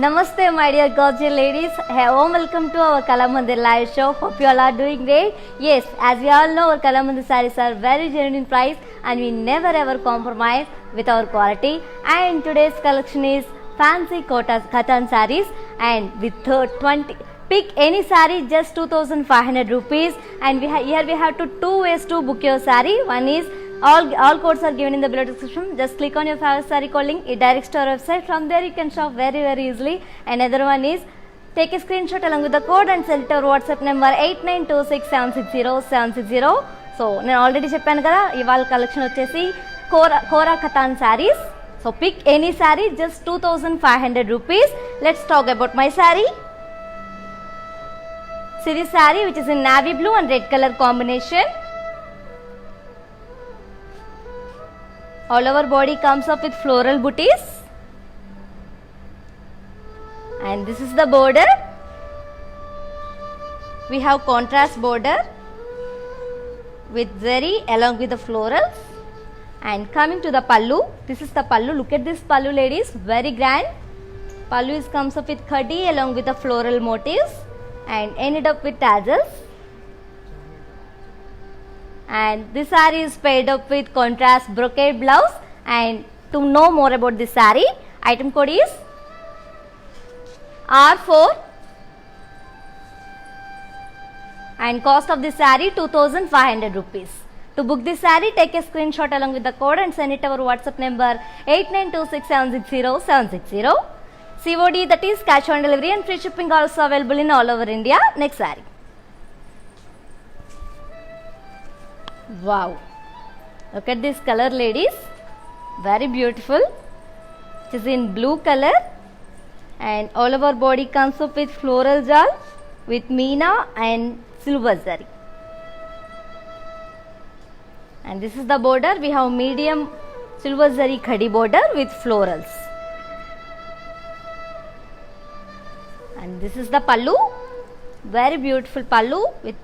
Namaste, my dear gorgeous ladies. Warm welcome to our Kalamandir live show. Hope you all are doing great. Yes, as we all know, our Kalamandir sarees are very genuine price and we never ever compromise with our quality. And today's collection is fancy Katan sarees and with 20. Pick any saree, just 2,500 rupees. And here we have two ways to book your saree. One is all codes are given in the below description. Just click on your favorite saree code link. It directs to our website. From there you can shop very easily. Another one is take a screenshot along with the code and send it to our WhatsApp number 8926760760. So నేను already చెప్పాను కదా ఇవాళ collection వచ్చేసి కోరా katan sarees. So pick any saree, just 2,500 rupees. Let's talk about my saree. See this saree which is in navy blue and red color combination. All over body comes up with floral booties. And this is the border. We have contrast border with zari along with the florals. And coming to the pallu, this is the pallu. Look at this pallu, ladies, very grand. Pallu comes up with khadi along with the floral motifs and ended up with tassels. And this saree is paired up with contrast brocade blouse. And to know more about this saree, item code is R4 and cost of this saree 2,500 rupees. To book this saree, take a screenshot along with the code and send it to our WhatsApp number 8926760760. COD, that is cash on delivery, and free shipping also available in all over India. Next saree. Wow, look at this color, ladies, very beautiful. It is in blue color and all over body comes up with floral jal with meena and silver zari. And this is the border. We have medium silver zari khadi border with florals. And this is the pallu, very beautiful pallu with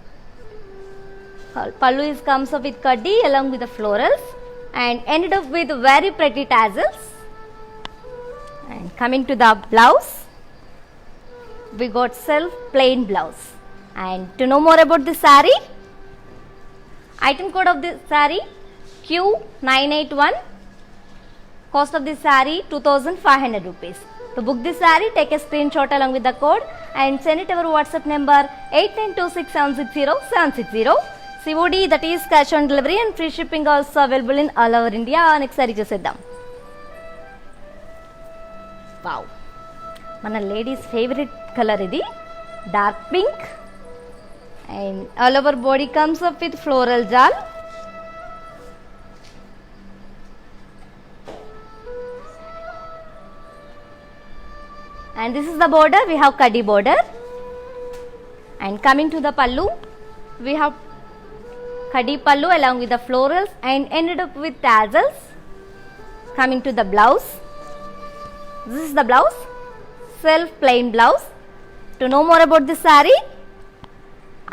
pallu comes up with khadi along with the florals and ended up with very pretty tassels. And coming to the blouse, we got self plain blouse. And to know more about this saree, item code of this saree Q981, cost of this saree 2,500 rupees. To book this saree, take a screenshot along with the code and send it to our WhatsApp number 8926760760. COD, that is cash on delivery, and free shipping also available in all over India. Next saree చూసేద్దాం. Wow, మన ladies favorite color ఇది, dark pink, and all over body comes up with floral jal. And this is the border. We have khadi border. And coming to the pallu, we have khadi pallu along with the florals and ended up with tassels. Coming to the blouse, this is the blouse, self plain blouse. To know more about this saree,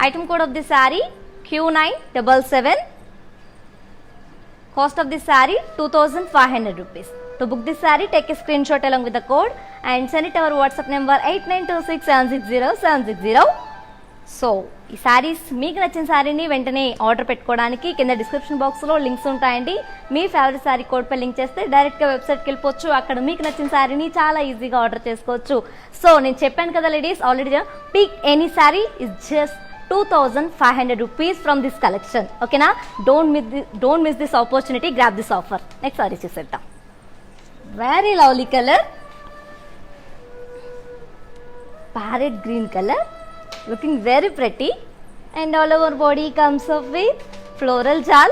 item code of this saree Q977, cost of this saree 2,500 rupees. To book this saree, take a screenshot along with the code and send it to our WhatsApp number 8926760760. So ఈ శారీస్ మీకు నచ్చిన శారీని వెంటనే order పెట్టుకోవడానికి కింద description బాక్స్లో links ఉంటాయండి. మీ favourite sari code పై link చేస్తే డైరెక్ట్గా వెబ్సైట్కి వెళ్ళిపోవచ్చు. అక్కడ మీకు నచ్చిన శారీని చాలా ఈజీగా ఆర్డర్ చేసుకోవచ్చు. సో నేను చెప్పాను కదా ladies, already pick any saree is just 2,500 rupees from this collection. ఓకేనా? Don't miss this opportunity, grab this offer. Next sorry చూసేద్దాం. Very lovely colour, parrot green colour, looking very pretty, and all over body comes up with floral jal.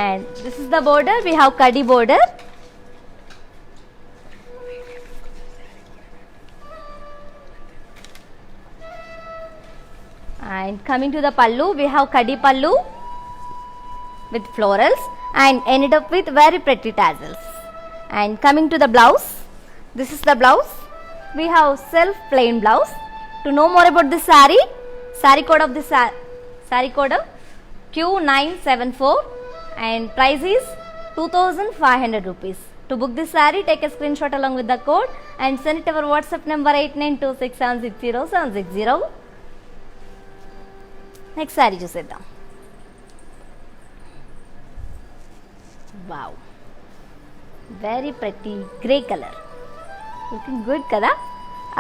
And this is the border. We have khadi border. And coming to the pallu, we have khadi pallu with florals and ended up with very pretty tassels. And coming to the blouse, this is the blouse. We have self plain blouse. To know more about this saree, saree code of this saree code Q974 and price is 2,500 rupees. To book this saree, take a screenshot along with the code and send it to our WhatsApp number 8926760760. Next saree చూసేద్దాం. Wow, very pretty grey color, looking good kada.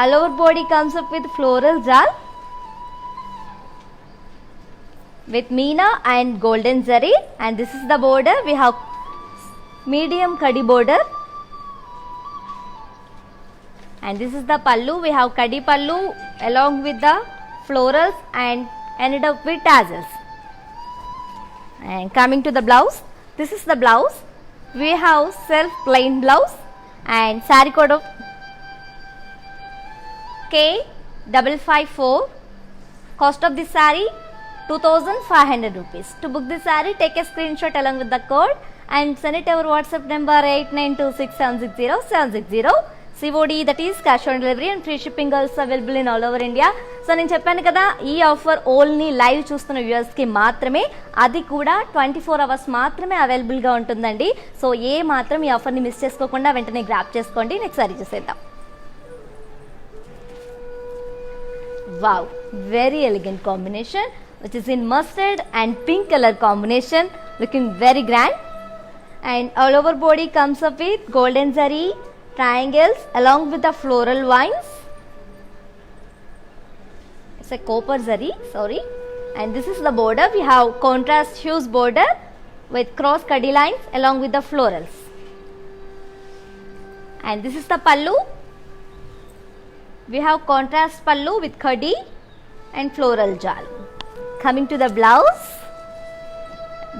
All over body comes up with floral jal with meena and golden zari, and this is the border. We have medium kadi border, and this is the pallu. We have kadi pallu along with the florals and ended up with tassels. And coming to the blouse, this is the blouse. We have self plain blouse and saree code of K554. Cost of this saree 2500 rupees. To book this saree, take a screenshot along with the code and send it to our WhatsApp number 8926760760. COD, that is cash on delivery, and free shipping also available in all over India. So నేను చెప్పాను కదా, ఈ offer only live చూస్తున్న వ్యూవర్స్కి మాత్రమే, అది కూడా 24 hours మాత్రమే అవైలబుల్గా ఉంటుందండి. సో ఏ మాత్రం ఈ ఆఫర్ని మిస్ చేసుకోకుండా వెంటనే గ్రాప్ చేసుకోండి. నెక్స్ట్ సారీ చూసేద్దాం. Wow, very elegant combination which is in mustard and pink color combination, looking very grand. And all over body comes up with golden zari triangles along with the floral vines. It's a copper zari, sorry. And this is the border. We have contrast hues border with cross kadi lines along with the florals. And this is the pallu. We have contrast pallu with kadi and floral jal. Coming to the blouse,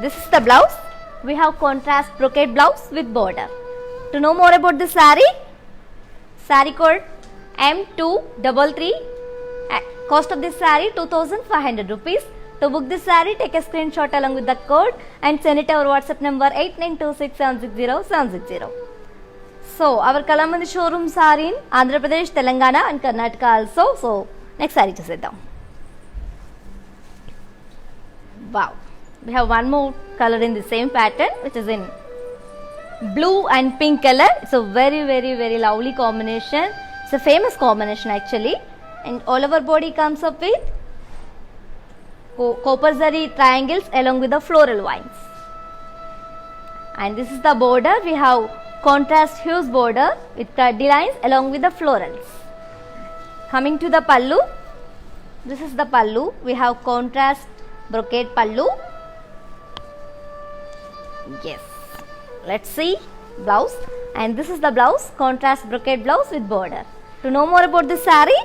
this is the blouse. We have contrast brocade blouse with border. To know more about this saree, saree code M233. Cost of this saree 2500 rupees. To book this saree, take a screenshot along with the code and send it to our WhatsApp number 8926760760. So our Kalamandi showrooms are in Andhra Pradesh, Telangana and Karnataka also. So next saree చూసేద్దాం. Wow, we have one more color in the same pattern, which is in blue and pink color. It's a very lovely combination. It's a famous combination actually. And all over body comes up with copper zari triangles along with the floral vines. And this is the border. We have contrast hues border with kadi lines along with the florals. Coming to the pallu, this is the pallu. We have contrast brocade pallu. Yes, let's see blouse. And this is the blouse, contrast brocade blouse with border. To know more about this saree,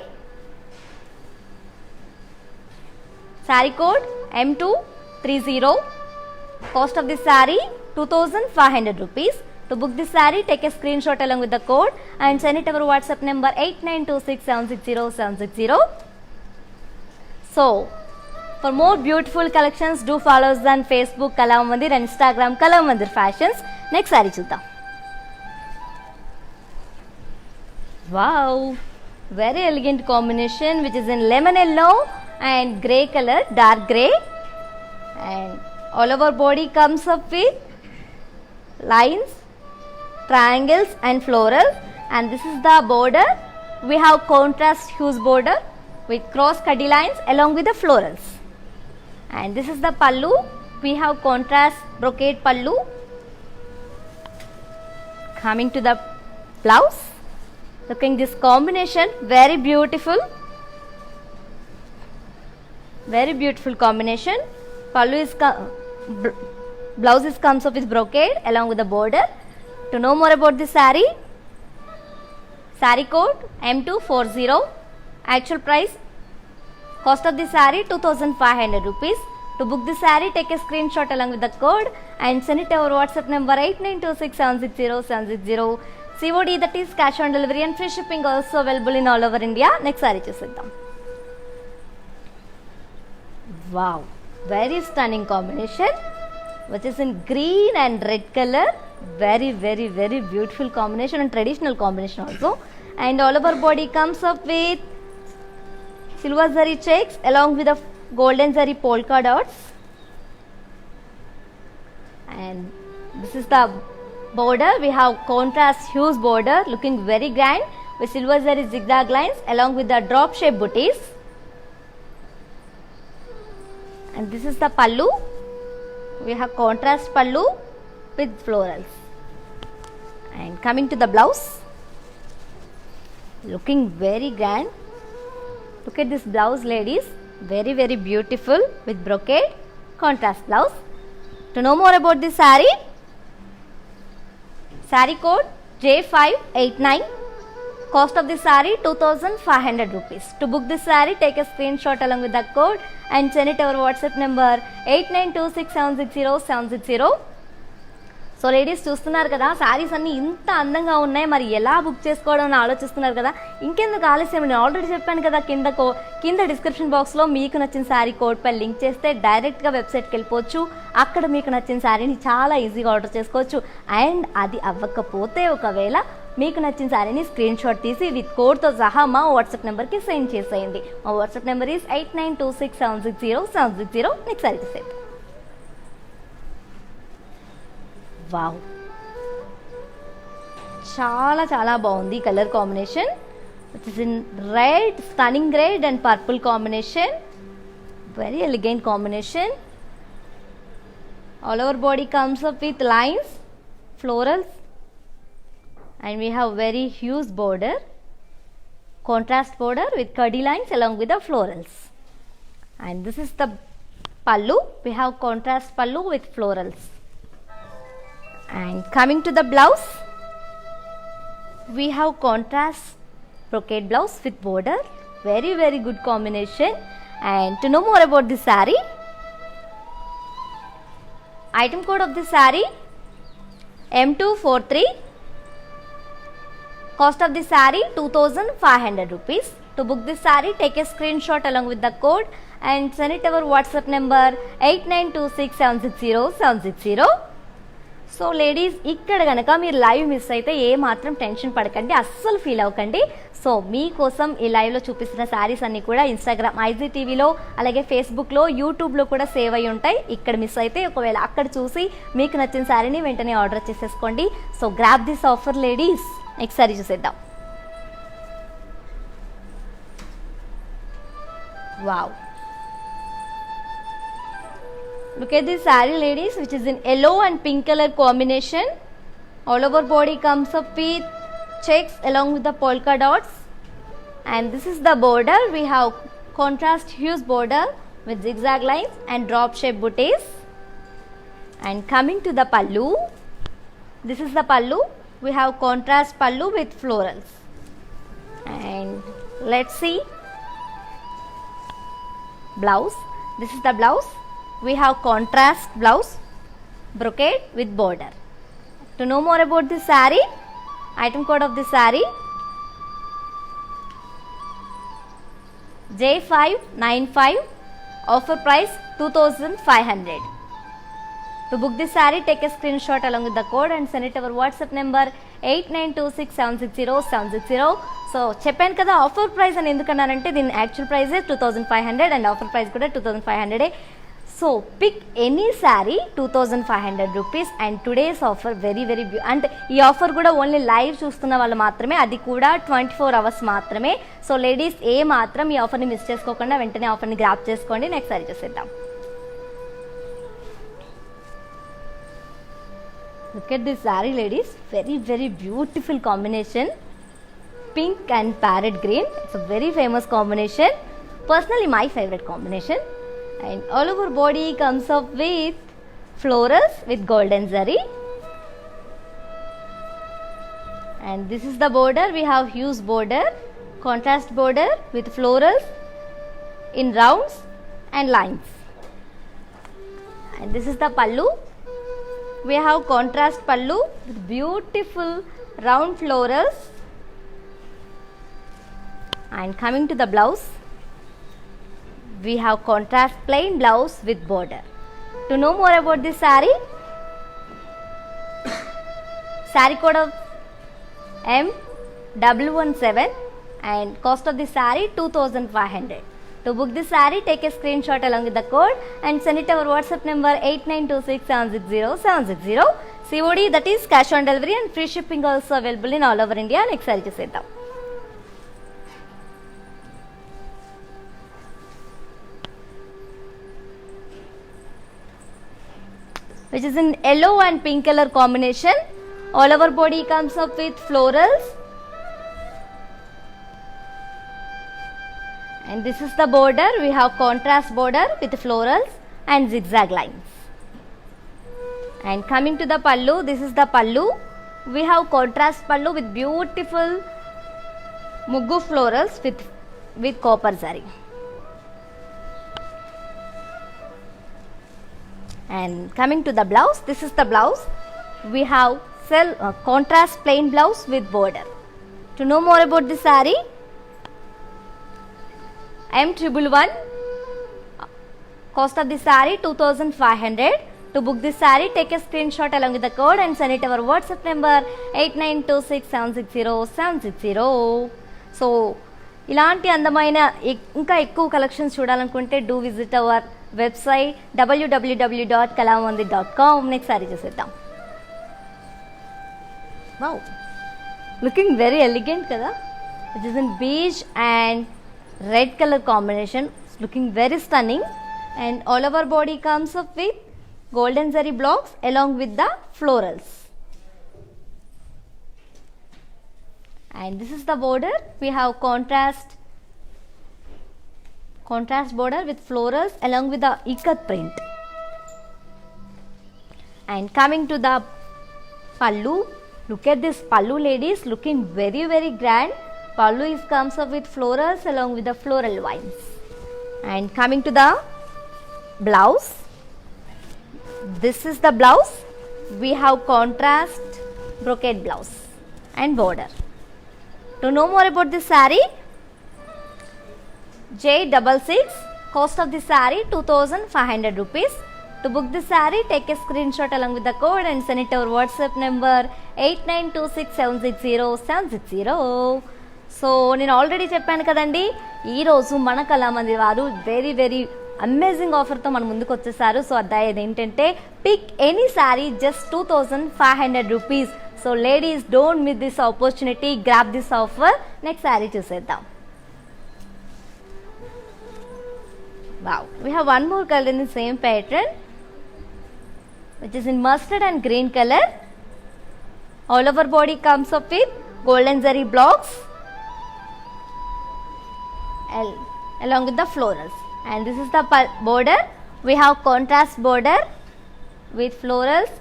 saree code M230. Cost of this saree 2500 rupees. To book this saree, take a screenshot along with the code and send it to our WhatsApp number 8926760760. So for more beautiful collections, do follow us on Facebook Kalamandir and Instagram Kalamandir Fashions. Next saree చూద్దాం. Wow, very elegant combination which is in lemon yellow and grey color, dark grey. And all over body comes up with lines, triangles and florals. And this is the border. We have contrast hues border with cross kadi lines along with the florals. And this is the pallu. We have contrast brocade pallu. Coming to the blouse, looking this combination, very beautiful combination. Pallu is blouse is comes up with brocade along with the border. To know more about this saree, saree code M240. Actual price, cost of this saree 2500 rupees. To book this saree, take a screenshot along with the code and send it to our WhatsApp number 8926760760. COD, that is cash on delivery, and free shipping also available in all over India. Next saree చూసేద్దాం. Wow, very stunning combination which is in green and red color. Very beautiful combination and traditional combination also. And all over body comes up with silver zari checks along with the golden zari polka dots. And this is the border. We have contrast hues border looking very grand with silver zari zigzag lines along with the drop shape booties. And this is the pallu. We have contrast pallu with florals. And coming to the blouse, looking very grand. Look at this blouse, ladies, very very beautiful with brocade contrast blouse. To know more about this saree, saree code J589. Cost of this saree 2500 rupees. To book this saree, take a screenshot along with the code and send it to our WhatsApp number 8926760760. So ladies చూస్తున్నారు కదా, శారీస్ అన్నీ ఇంత అందంగా ఉన్నాయి, మరి ఎలా book చేసుకోవడం అని ఆలోచిస్తున్నారు కదా. ఇంకెందుకు ఆలస్యం, నేను ఆల్రెడీ చెప్పాను కదా, కింద డిస్క్రిప్షన్ బాక్స్లో మీకు నచ్చిన శారీ కోడ్ పై లింక్ చేస్తే డైరెక్ట్గా వెబ్సైట్కి వెళ్ళిపోవచ్చు. అక్కడ మీకు నచ్చిన శారీని చాలా ఈజీగా ఆర్డర్ చేసుకోవచ్చు. అండ్ అది అవ్వకపోతే ఒకవేళ మీకు నచ్చిన శారీని స్క్రీన్ షాట్ తీసి విత్ కోడ్తో సహా మా వాట్సాప్ నెంబర్కి సెండ్ చేసేయండి. మా WhatsApp number is 8926760760. Next sari చూసేది. వావ్, చాలా చాలా బాగుంది colour combination. Which is in red, stunning red and purple combination. Very elegant combination. All over body comes up with lines, florals, and we have very huge border, contrast border with curdy lines along with the florals. And this is the pallu. We have contrast pallu with florals. And coming to the blouse, we have contrast brocade blouse with border. Very very good combination. And to know more about this saree, item code of this saree M243. Cost of this saree 2500 rupees. To book this saree, take a screenshot along with the code and send it to our WhatsApp number 8926760760. So ladies, ఇక్కడ కనుక మీరు live miss అయితే ఏ మాత్రం tension పడకండి, అస్సలు feel అవ్వకండి. So మీకోసం ఈ లైవ్లో చూపిస్తున్న శారీస్ అన్నీ కూడా ఇన్స్టాగ్రామ్, IGTVలో, అలాగే ఫేస్బుక్లో, యూట్యూబ్లో కూడా సేవ్ అయి ఉంటాయి. ఇక్కడ మిస్ అయితే ఒకవేళ అక్కడ చూసి మీకు నచ్చిన శారీని వెంటనే ఆర్డర్ చేసేసుకోండి. So grab this offer ladies. Next saree చూసేద్దాం. Wow, look at this saree ladies, which is in yellow and pink color combination. All over body comes up with checks along with the polka dots. And this is the border. We have contrast hues border with zigzag lines and drop shape booties. And coming to the pallu, this is the pallu. We have contrast pallu with florals. And let's see blouse. This is the blouse. We have contrast blouse, brocade with border. To know more about this saree, item code of this saree J595. Offer price 2500. To book this saree, take a screenshot along with the code and send it to our WhatsApp number 8926760760. So చెప్పాను కదా, offer price అని ఎందుకన్నానంటే దీని actual price 2500 and offer price కూడా 2500. So pick any sari 2500 rupees. And today's offer very very అంటే ఈ offer కూడా only live చూస్తున్న వాళ్ళు మాత్రమే, అది కూడా 24 hours మాత్రమే. సో లేడీస్ ఏ మాత్రం ఈ ఆఫర్ని మిస్ చేసుకోకుండా వెంటనే ఆఫర్ని గ్రాప్ చేసుకోండి. నెక్స్ట్ సారీ చూసేద్దాం. Look at this saree ladies, very very beautiful combination, pink and parrot green. It's a very famous combination, personally my favorite combination. And all over body comes up with florals with golden zari. And this is the border. We have huge border, contrast border with florals in rounds and lines. And this is the pallu. We have contrast pallu with beautiful round florals. And coming to the blouse, we have contrast plain blouse with border. To know more about this saree, saree code of M117 and cost of this saree 2500. To book this saree, take a screenshot along with the code and send it to our WhatsApp number 8926760760. COD, that is cash on delivery, and free shipping also available in all over India. Next saree చూసేద్దాం. Which is in yellow and pink color combination. All over body comes up with florals. And this is the border. We have contrast border with florals and zigzag lines. And coming to the pallu, this is the pallu. We have contrast pallu with beautiful muggu florals with copper zari. And coming to the blouse, this is the blouse. We have contrast plain blouse with border. To know more about this saree, M111, cost of this saree 2500. To book this saree, take a screenshot along with the code and send it our WhatsApp number 8926760760. So ఇలాంటి అందమైన ఇంకా ఎక్కువ collections చూడాలనుకుంటే do visit our website www.kalamandir.com. Next sorry చూసేద్దాం. Wow, looking very elegant కదా. Which is in beige and red colour combination. Looking very stunning. And all over body comes up with golden zari blocks along with the florals. And this is the border. We have contrast border with florals along with the ikat print. And coming to the pallu, look at this pallu, ladies, looking very very grand. Pallu comes up with florals along with the floral vines. And coming to the blouse, this is the blouse. We have contrast brocade blouse and border. To know more about this saree, J66, cost of this saree 2500 rupees. To book this saree, take a screenshot along with the code and send it to our WhatsApp number 8926760760. So నేను already చెప్పాను కదండి, ఈరోజు మన కళామందిర్ వారు very very amazing ఆఫర్తో మన ముందుకు వచ్చేసారు. So అదేంటంటే pick any sari just 2500 rupees. So ladies, don't miss this opportunity, grab this offer. Next saree చూసేద్దాం. Wow, we have one more colour in the same pattern which is in mustard and green colour. All over body comes up with golden zari blocks along with the florals. And this is the border. We have contrast border with florals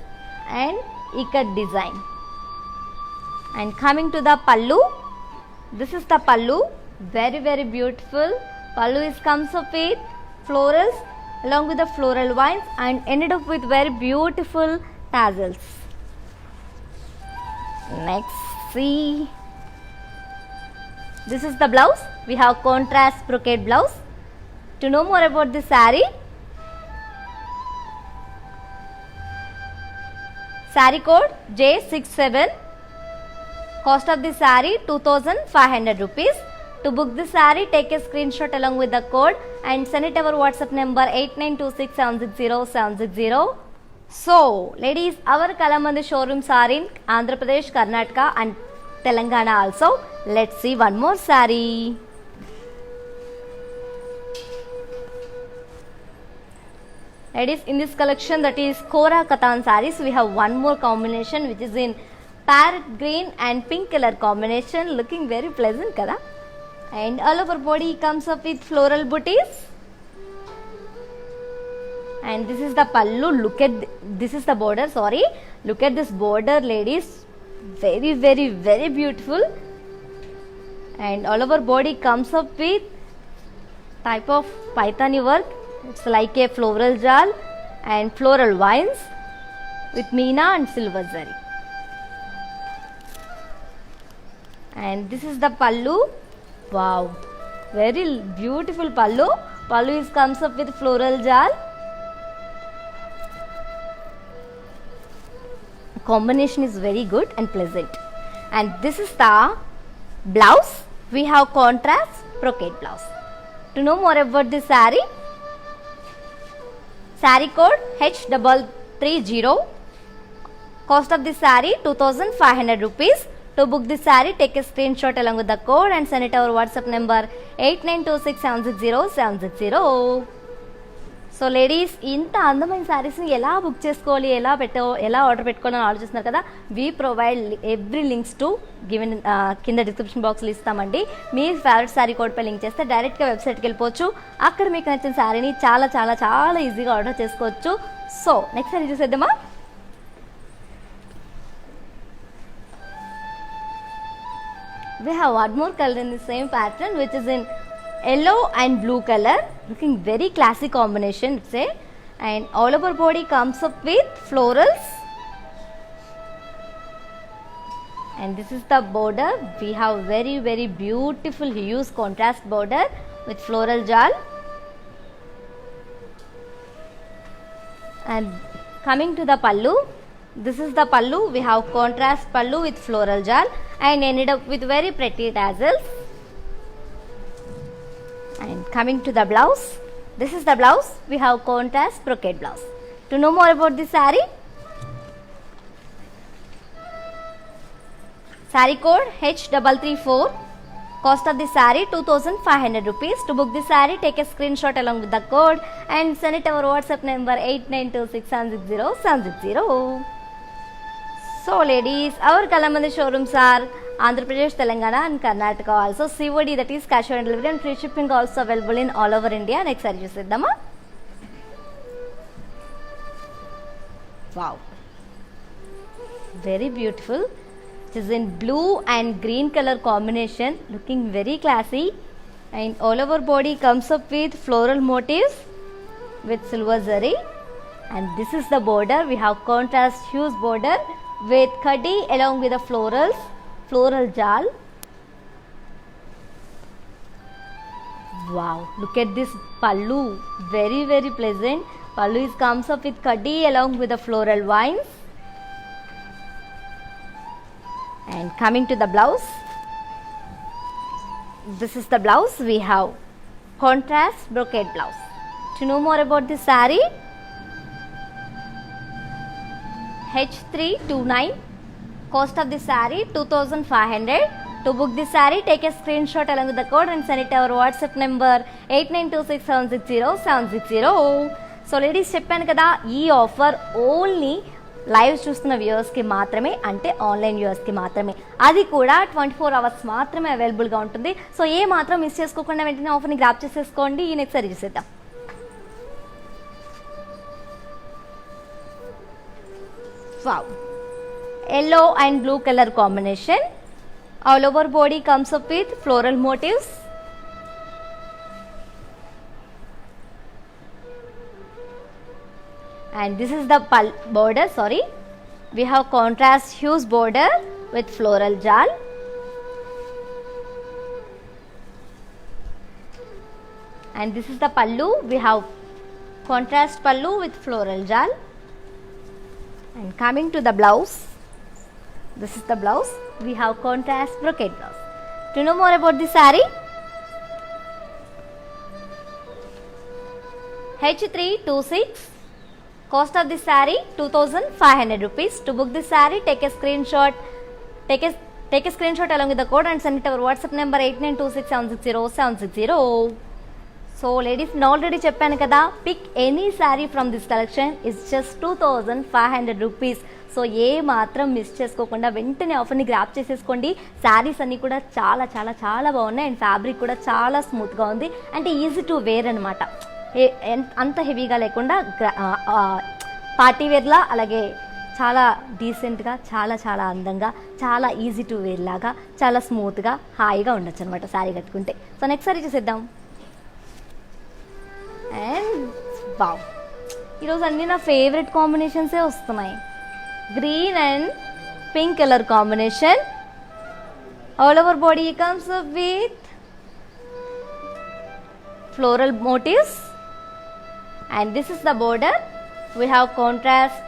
and ikat design. And coming to the pallu, this is the pallu, very very beautiful. Pallu comes up with florals along with the floral vines and ended up with very beautiful tassels. Next, see, this is the blouse. We have contrast brocade blouse. To know more about this saree, saree code J67, cost of this saree 2500 rupees. To book this saree, take a screenshot along with the code and send it our WhatsApp number 8926760760. So ladies, our Kalamandir showrooms are in Andhra Pradesh, Karnataka and Telangana also. Let's see one more saree. Ladies, in this collection, that is Kora Katan sarees, we have one more combination which is in parrot green and pink color combination, looking very pleasant kada. And all over body comes up with floral booties. And this is the pallu. Look at this is the border. Sorry, look at this border, ladies. Very very very beautiful. And all over body comes up with type of paithani work. It's like a floral jal and floral vines with meena and silver zari. And this is the pallu. Wow, very beautiful pallu. Pallu comes up with floral jal. Combination is very good and pleasant. And this is the blouse. We have contrast brocade blouse. To know more about this saree, saree code H330. Cost of this saree 2500 rupees. To book this saree, take a screenshot along with the code and send it our WhatsApp number 8926760760. So ladies, ఇంత అందమైన శారీస్ని ఎలా book చేసుకోవాలి, ఎలా order పెట్టుకోవాలని ఆలోచిస్తున్నారు కదా. We provide every links to given కింద description బాక్స్లో ఇస్తామండి. మీ ఫేవరెట్ శారీ కోడ్పై లింక్ చేస్తే డైరెక్ట్గా వెబ్సైట్కి వెళ్ళిపోవచ్చు. అక్కడ మీకు నచ్చిన శారీని చాలా చాలా చాలా ఈజీగా ఆర్డర్ చేసుకోవచ్చు. సో నెక్స్ట్ శారీ చూసేద్దామా. We have one more color in the same pattern, which is in yellow and blue color, looking very classy combination, say. And all over body comes up with florals, and this is the border. We have very very beautiful huge contrast border with floral jal. And coming to the pallu, this is the pallu. We have contrast pallu with floral jal and ended up with very pretty tassels. And coming to the blouse, this is the blouse. We have contrast brocade blouse. To know more about this saree, saree code H334. Cost of this saree 2500 rupees. To book this saree, take a screenshot along with the code and send it our WhatsApp number 8926760760. So ladies, our Kalamandir showrooms are Andhra Pradesh, Telangana and Karnataka also. COD, that is cash on delivery, and free shipping also available in all over India. Next saree చూసేద్దామా. Wow, very beautiful. It is in blue and green color combination, looking very classy. And all over body comes up with floral motifs with silver zari. And this is the border. We have contrast huge border with khadi along with the floral jal. Wow, look at this pallu, very very pleasant. Pallu comes up with khadi along with the floral vines. And coming to the blouse, this is the blouse. We have contrast brocade blouse. To know more about this saree, H329. Cost of this saree 2500. To book this saree, take a screenshot along with the code and send it to our WhatsApp number 8926760760. So ladies, చెప్పాను కదా, ఈ offer only live చూస్తున్న వ్యూవర్స్కి మాత్రమే, అంటే online వ్యూవర్స్కి మాత్రమే. అది కూడా 24 hours మాత్రమే అవైలబుల్గా ఉంటుంది. సో ఏ మాత్రం మిస్ చేసుకోకుండా వెంటనే ఆఫర్ని గ్రాప్ చేసేసుకోండి. ఈ నెక్స్ట్ సారీ చూసేద్దాం. Wow, yellow and blue color combination. All over body comes up with floral motifs. And this is the border. Sorry, we have contrast huge border with floral jal. And this is the pallu. We have contrast pallu with floral jal. And coming to the blouse, this is the blouse. We have contrast brocade blouse. To know more about this saree, H326. Cost of this saree 2500 rupees. To book this saree, take a screenshot along with the code and send it to our WhatsApp number 8926760760. So ladies, నేను already చెప్పాను కదా, pick any sari from this collection is just 2500 rupees. So ఏ మాత్రం miss చేసుకోకుండా వెంటనే ఆఫర్ని grab చేసేసుకోండి. శారీస్ అన్నీ కూడా చాలా చాలా చాలా బాగున్నాయి. అండ్ ఫ్యాబ్రిక్ కూడా చాలా స్మూత్గా ఉంది. అంటే ఈజీ టు వేర్ అనమాట. అంత హెవీగా లేకుండా పార్టీ వేర్లా, అలాగే చాలా డీసెంట్గా, చాలా చాలా అందంగా, చాలా ఈజీ టు వేర్ లాగా, చాలా స్మూత్గా, హాయిగా ఉండొచ్చు అనమాట శారీ కట్టుకుంటే. సో నెక్స్ట్ సారీ చూసేద్దాం. అండ్ వావ్, ఈరోజు అన్నీ నా ఫేవరెట్ కాంబినేషన్సే వస్తున్నాయి. Green and pink colour combination. All over body comes with floral motifs, and this is the border. We have contrast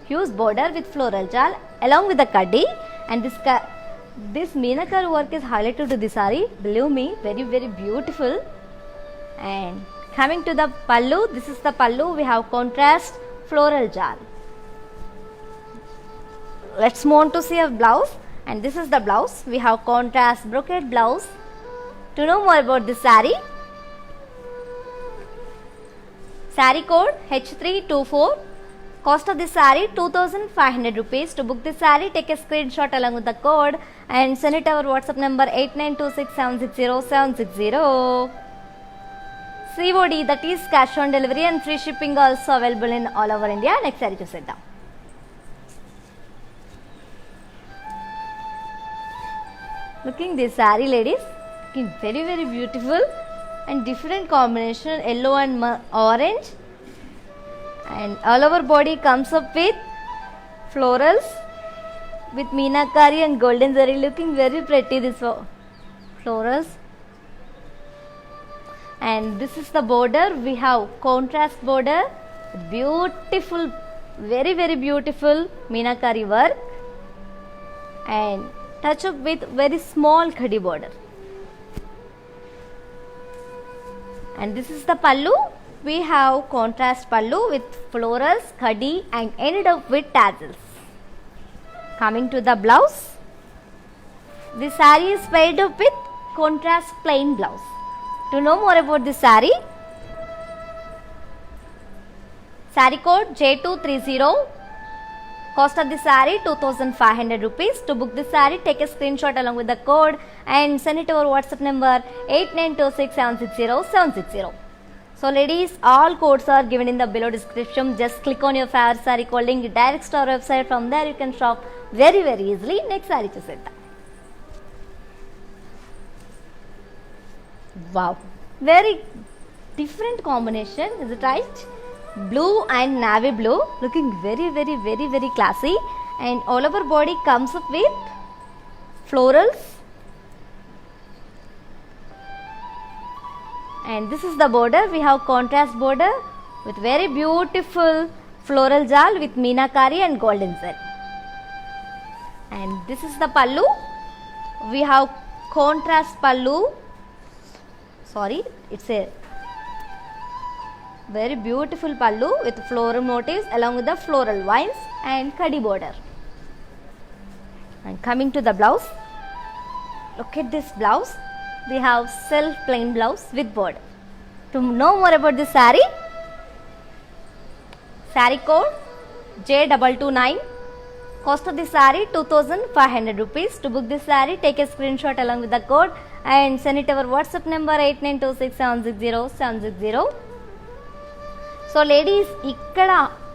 huge border with floral jal along with the kaddi, and this meenakar work is highlighted to the saree. Believe me, very very beautiful. And coming to the pallu, this is the pallu. We have contrast floral jal. let's move on to see a blouse, and this is the blouse. We have contrast brocade blouse. To know more about this saree, saree code H324. Cost of this saree 2500 rupees. To book this saree, take a screenshot along with the code and send it to our WhatsApp number 8926760760. COD, that is cash on delivery, and free shipping also available in all over India. Next saree చూసేద్దాం. Looking this saree, ladies, looking very very beautiful and different combination, yellow and orange, and all over body comes up with florals with meenakari and golden zari. Looking very pretty, this florals. And this is the border. We have contrast border, beautiful, very very beautiful meenakari work, and touch up with very small khadi border. And this is the pallu. We have contrast pallu with florals, khadi, and ended up with tassels. Coming to the blouse, this saree is paired up with contrast plain blouse. To know more about this saree, saree code J230. Cost of this saree 2500 rupees. To book this saree, take a screenshot along with the code and send it to our WhatsApp number 8926760760. So ladies, all codes are given in the below description. Just click on your favorite saree code link, direct to our website. From there you can shop very very easily. Next saree చూసేద్దాం. Wow, very different combination, is it right? Blue and navy blue, looking very very very very classy, and all over body comes up with florals, and this is the border. We have contrast border with very beautiful floral jal with meenakari and golden zari, and this is the pallu. We have contrast pallu, sorry, it's a very beautiful pallu with floral motifs along with the floral vines and khadi border. And coming to the blouse, look at this blouse. We have self plain blouse with border. To know more about this saree, saree code J229. Cost of this saree 2500 rupees. To book this saree, take a screenshot along with the code and send it to our WhatsApp number 8926760760. So ladies, ఇక్కడ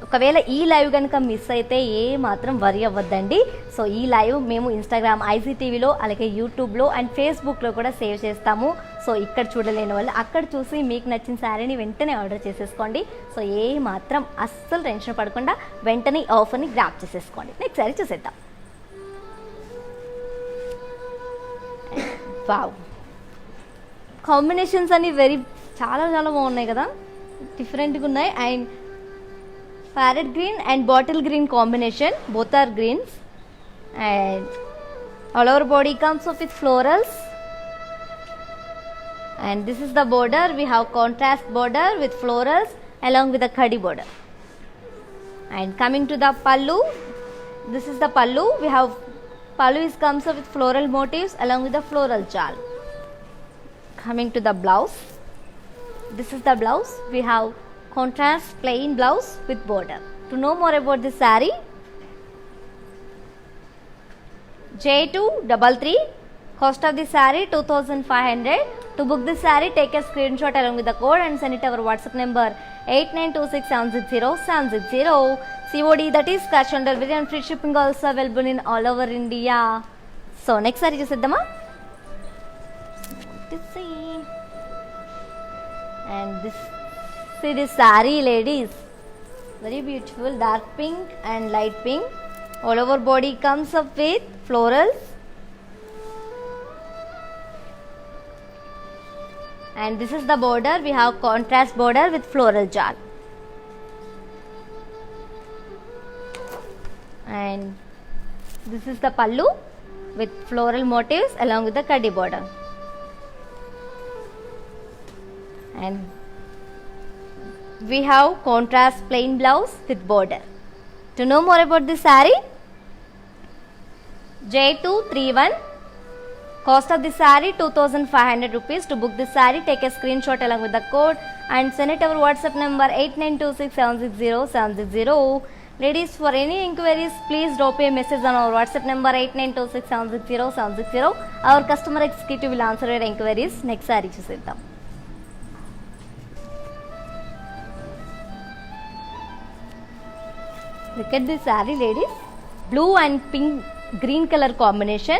ఒకవేళ ఈ live కనుక miss అయితే ఏ మాత్రం వరి అవ్వద్దండి. So ఈ live మేము Instagram, ఐసీటీవీలో, అలాగే యూట్యూబ్లో అండ్ ఫేస్బుక్లో కూడా సేవ్ చేస్తాము. సో ఇక్కడ చూడలేని వాళ్ళు అక్కడ చూసి మీకు నచ్చిన శారీని వెంటనే ఆర్డర్ చేసేసుకోండి. సో ఏ మాత్రం అస్సలు టెన్షన్ పడకుండా వెంటనే ఆఫర్ని గ్రాప్ చేసేసుకోండి. నెక్స్ట్ శారీ చూసేద్దాం. వావ్, కాంబినేషన్స్ అన్ని చాలా చాలా బాగున్నాయి కదా, డిఫరెంట్గా ఉన్నాయి. And parrot green and bottle green combination, both are greens, and all over body comes up with florals, and this is the border. We have contrast border with florals along with the khadi border. And coming to the pallu, this is the pallu. We have pallu comes up with floral motifs along with the floral jal. Coming to the blouse, this is the blouse. We have contrast plain blouse with border. To know more about this saree, J233. Cost of this saree 2500. To book this saree, take a screenshot along with the code and send it to our WhatsApp number 8926760760. COD, that is cash on delivery, and free shipping also available in all over India. So next saree చూసేద్దామా. And see this saree, ladies, very beautiful, dark pink and light pink. All over body comes up with florals, and this is the border. We have contrast border with floral jal, and this is the pallu with floral motifs along with the khadi border, and we have contrast plain blouse with border. To know more about this saree, J231. Cost of the saree 2500 rupees. To book this saree, take a screenshot along with the code and send it our WhatsApp number 8926760760. Ladies, for any inquiries, please drop a message on our WhatsApp number 8926760760. Our customer executive will answer your inquiries. Next saree చూసేద్దాం. Look at this saree, ladies. Blue and pink green color combination.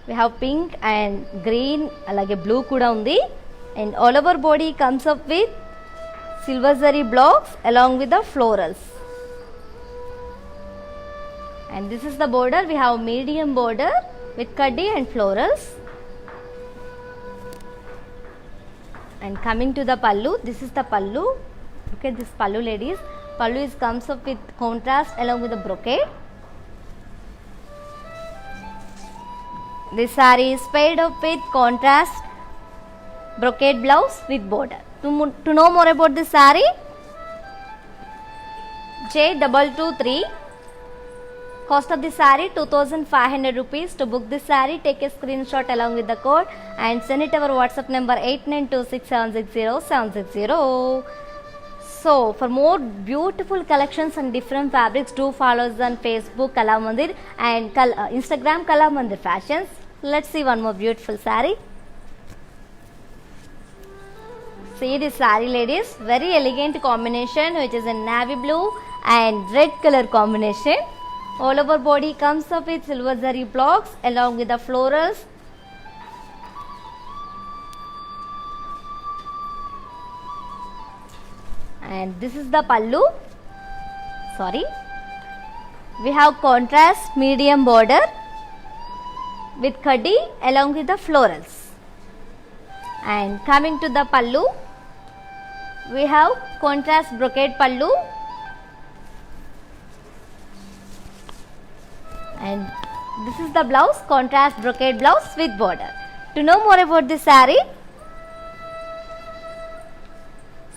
We have pink and green, alage blue kuda undi, and all over body comes up with silver zari blocks along with the florals. And this is the border. We have medium border with kaddi and florals. And coming to the pallu, this is the pallu. Look at this pallu, ladies. Pallu comes up with contrast along with the brocade. This saree is paired up with contrast brocade blouse with border. To know more about this saree, J223. Cost of the saree 2500 rupees. To book this saree, take a screenshot along with the code and send it our WhatsApp number 8926760760. So for more beautiful collections and different fabrics, do follow us on Facebook Kalamandir and Instagram Kalamandir Fashions. Let's see one more beautiful saree. See this saree, ladies, very elegant combination which is in navy blue and red color combination. All over body comes up with silver zari blocks along with the florals. And this is the pallu. Sorry. We have contrast medium border with kaddi along with the florals. And coming to the pallu, we have contrast brocade pallu. And this is the blouse, contrast brocade blouse with border. To know more about this saree,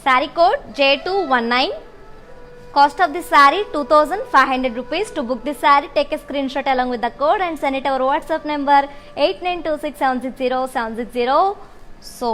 saree code J219. Cost of this saree 2500 rupees. To book this saree, take a screenshot along with the code and send it our WhatsApp number 8926760760. So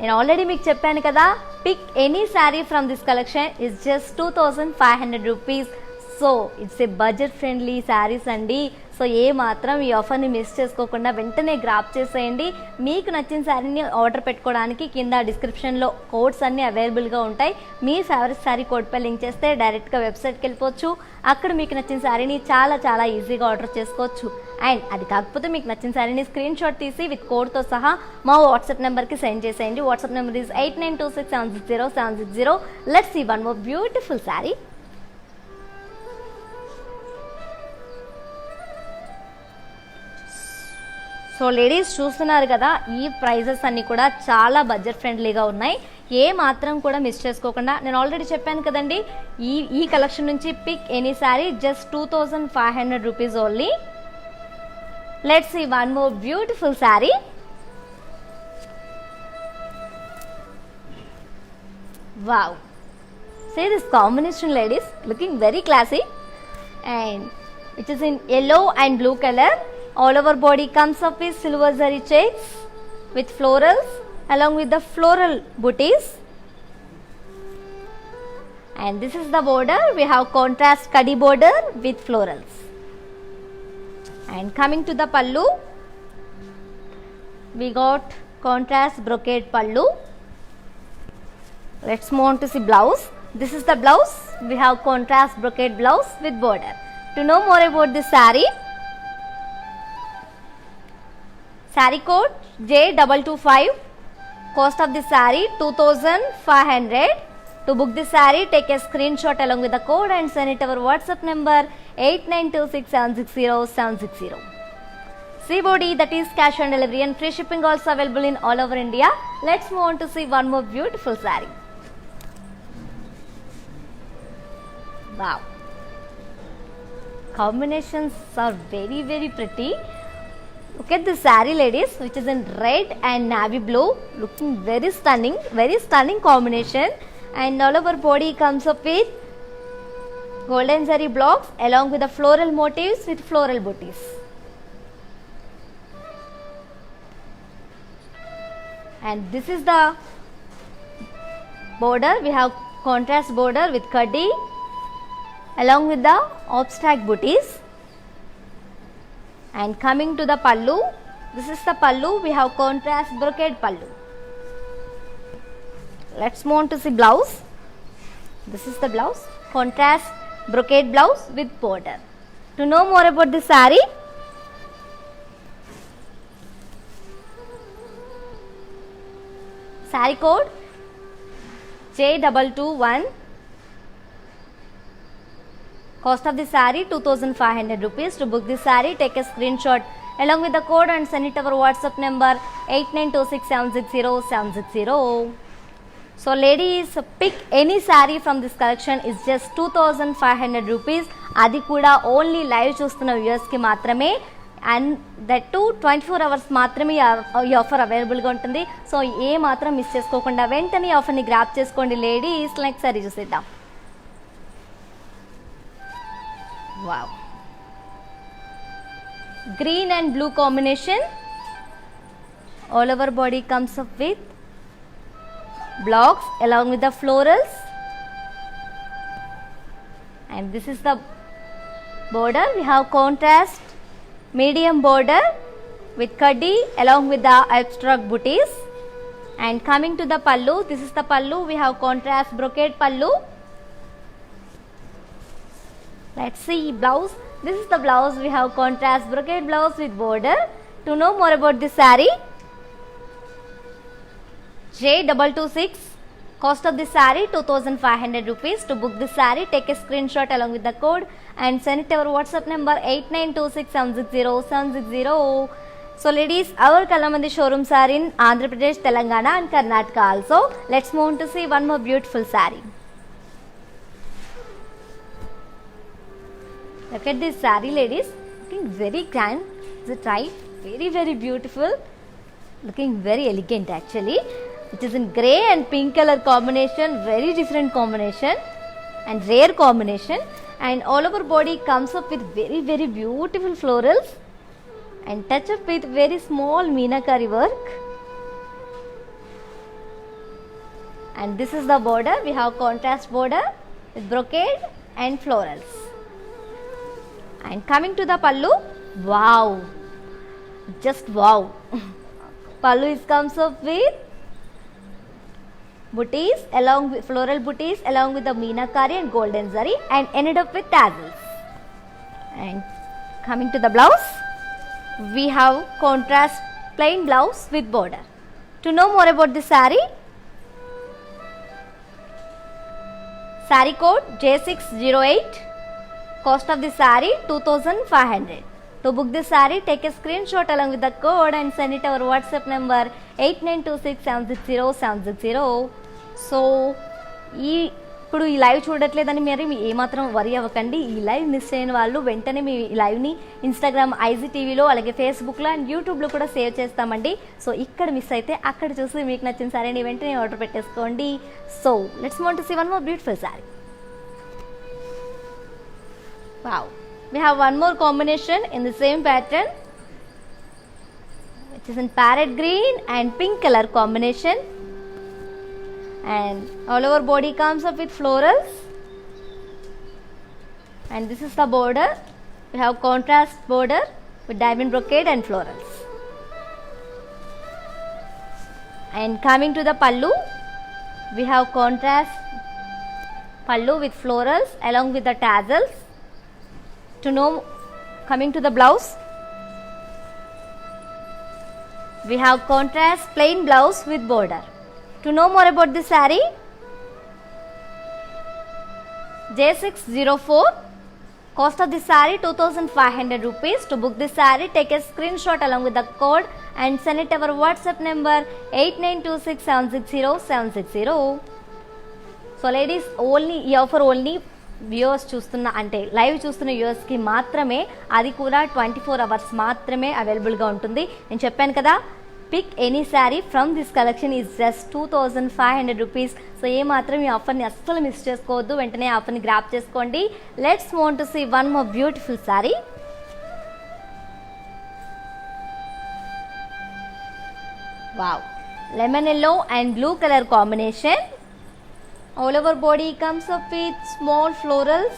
నేను already మీకు చెప్పాను కదా, pick any sari from this collection is just 2500 rupees. So it's a budget friendly saris అండి. So ఏ మాత్రం ఈ ఆఫర్ని miss చేసుకోకుండా వెంటనే గ్రాప్ చేసేయండి. మీకు నచ్చిన శారీని ఆర్డర్ పెట్టుకోవడానికి కింద డిస్క్రిప్షన్లో కోడ్స్ అన్నీ అవైలబుల్గా ఉంటాయి. మీ ఫేవరెట్ శారీ కోడ్పై లింక్ చేస్తే డైరెక్ట్గా వెబ్సైట్కి వెళ్ళిపోవచ్చు. అక్కడ మీకు నచ్చిన శారీని చాలా చాలా ఈజీగా ఆర్డర్ చేసుకోవచ్చు. అండ్ అది కాకపోతే మీకు నచ్చిన శారీని స్క్రీన్ షాట్ తీసి విత్ కోడ్తో సహా మా వాట్సాప్ నెంబర్కి సెండ్ చేసేయండి. WhatsApp number is 8926760760. Let's see one more beautiful sari. So ladies చూస్తున్నారు కదా, ఈ ప్రైజెస్ అన్నీ కూడా చాలా బడ్జెట్ ఫ్రెండ్లీగా ఉన్నాయి. ఏ మాత్రం కూడా మిస్ చేసుకోకుండా, నేను ఆల్రెడీ చెప్పాను కదండి, ఈ కలెక్షన్ నుంచి pick any sari just 2500 rupees only. Let's see one more beautiful sari. Wow, see this combination, ladies, looking very classy, and which is in yellow and blue color. All over body comes up with silver zari checks with florals along with the floral booties. And this is the border. We have contrast kaddi border with florals. And coming to the pallu, we got contrast brocade pallu. Let's move on to see blouse. This is the blouse. We have contrast brocade blouse with border. To know more about this saree, saree code J225. Cost of this saree 2500. To book this saree, take a screenshot along with the code and send it our WhatsApp number 8926760760. COD, that is cash on delivery, and free shipping also available in all over India. Let's move on to see one more beautiful saree. Wow, combinations are very very pretty. Look at this saree, ladies, which is in red and navy blue, looking very stunning combination. And all over body comes up with golden zari blocks along with the floral motifs with floral booties. and this is the border. We have contrast border with kaddi along with the abstract booties. And coming to the pallu, this is the pallu. We have contrast brocade pallu. Let's move on to see blouse. This is the blouse, contrast brocade blouse with border. To know more about this saree, saree code J221. Cost of the saree 2500 rupees. To book this saree, take a screenshot along with the code and send it to our WhatsApp number 8926760760. So ladies, pick any saree from this collection is just 2500 rupees. అది కూడా only live చూస్తున్న వ్యూయర్స్కి మాత్రమే, and that to 24 hours మాత్రమే ఈ offer అవైలబుల్గా ఉంటుంది. So ఏ మాత్రం మిస్ చేసుకోకుండా వెంటనే ఈ ఆఫర్ని గ్రాప్ చేసుకోండి లేడీస్. లైక్ సారీ చూసేద్దాం. Wow, green and blue combination. All over body comes up with blocks along with the florals, and this is the border. We have contrast medium border with kaddi along with the abstract booties. And coming to the pallu, this is the pallu. We have contrast brocade pallu. Let's see blouse. This is the blouse. We have contrast brocade blouse with border. To know more about this saree, J226. Cost of this saree 2500 rupees. To book this saree, take a screenshot along with the code and send it to our WhatsApp number 8926760760. So ladies, our Kalamandi showrooms are in Andhra Pradesh, Telangana and Karnataka also. Let's move on to see one more beautiful saree. Look at this saree ladies, looking very grand. Is it right? Very beautiful, looking very elegant actually. It is in grey and pink color combination, very different combination and rare combination. And all over body comes up with very beautiful florals and touch up with very small meenakari work. And this is the border. We have contrast border with brocade and florals. And coming to the pallu, wow, just wow. Pallu comes up with booties along with floral booties along with the meenakari and golden zari and ended up with tassels. And coming to the blouse, we have contrast plain blouse with border. To know more about this saree, saree code J608. Cost of this saree 2500. To book this saree, take a screenshot along with the code and send it to our WhatsApp number 8926760760. So ఇప్పుడు ఈ live చూడట్లేదని మీరు ఏమాత్రం వరి అవ్వకండి. ఈ live miss అయిన వాళ్ళు వెంటనే మీ లైవ్ని ఇన్స్టాగ్రామ్, IGTVలో, అలాగే ఫేస్బుక్లో అండ్ యూట్యూబ్లో కూడా సేవ్ చేస్తామండి. సో ఇక్కడ మిస్ అయితే అక్కడ చూసి మీకు నచ్చిన సారీని వెంటనే ఆర్డర్ పెట్టేసుకోండి. So let's want to see one more beautiful sari. Wow, we have one more combination in the same pattern, which is in parrot green and pink color combination, and all over body comes up with florals. And this is the border. We have contrast border with diamond brocade and florals. And coming to the pallu, we have contrast pallu with florals along with the tassels. To know, coming to the blouse, we have contrast plain blouse with border. To know more about this saree, J604. Cost of this saree 2500 rupees. To book this saree, take a screenshot along with the code and send it to our WhatsApp number 8926760760. So ladies, only ఈ offer only viewers చూస్తున్న అంటే live చూస్తున్న వ్యూవర్స్కి మాత్రమే, అది కూడా 24 hours మాత్రమే అవైలబుల్గా ఉంటుంది. నేను చెప్పాను కదా, pick any sari from this collection is just 2500 rupees. So ఏ మాత్రం ఈ ఆఫర్ని అస్సలు మిస్ చేసుకోవద్దు, వెంటనే ఆఫర్ని గ్రాప్ చేసుకోండి. Let's want to see one more beautiful sari. Wow, lemon yellow and blue color combination. All over body comes up with small florals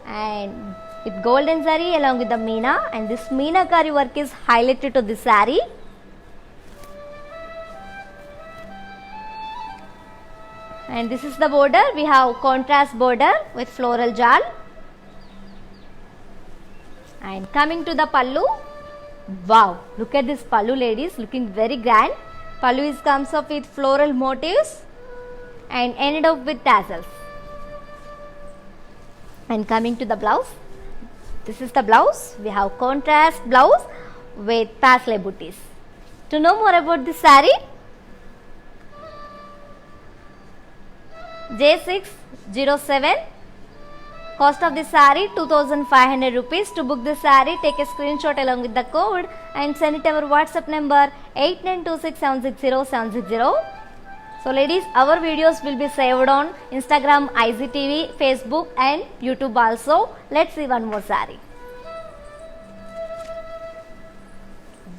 and with golden zari along with the meena, and this meenakari work is highlighted to the saree. And this is the border. We have contrast border with floral jal. And coming to the pallu, wow, look at this pallu ladies, looking very grand. Pallu comes up with floral motifs and ended up with tassels. And coming to the blouse, this is the blouse. We have contrast blouse with paisley booties. To know more about this saree, J607, cost of this saree 2500 rupees. To book this saree, take a screenshot along with the code and send it our WhatsApp number 8926760760. So ladies, our videos will be saved on Instagram, IGTV, Facebook and YouTube also. Let's see one more saree.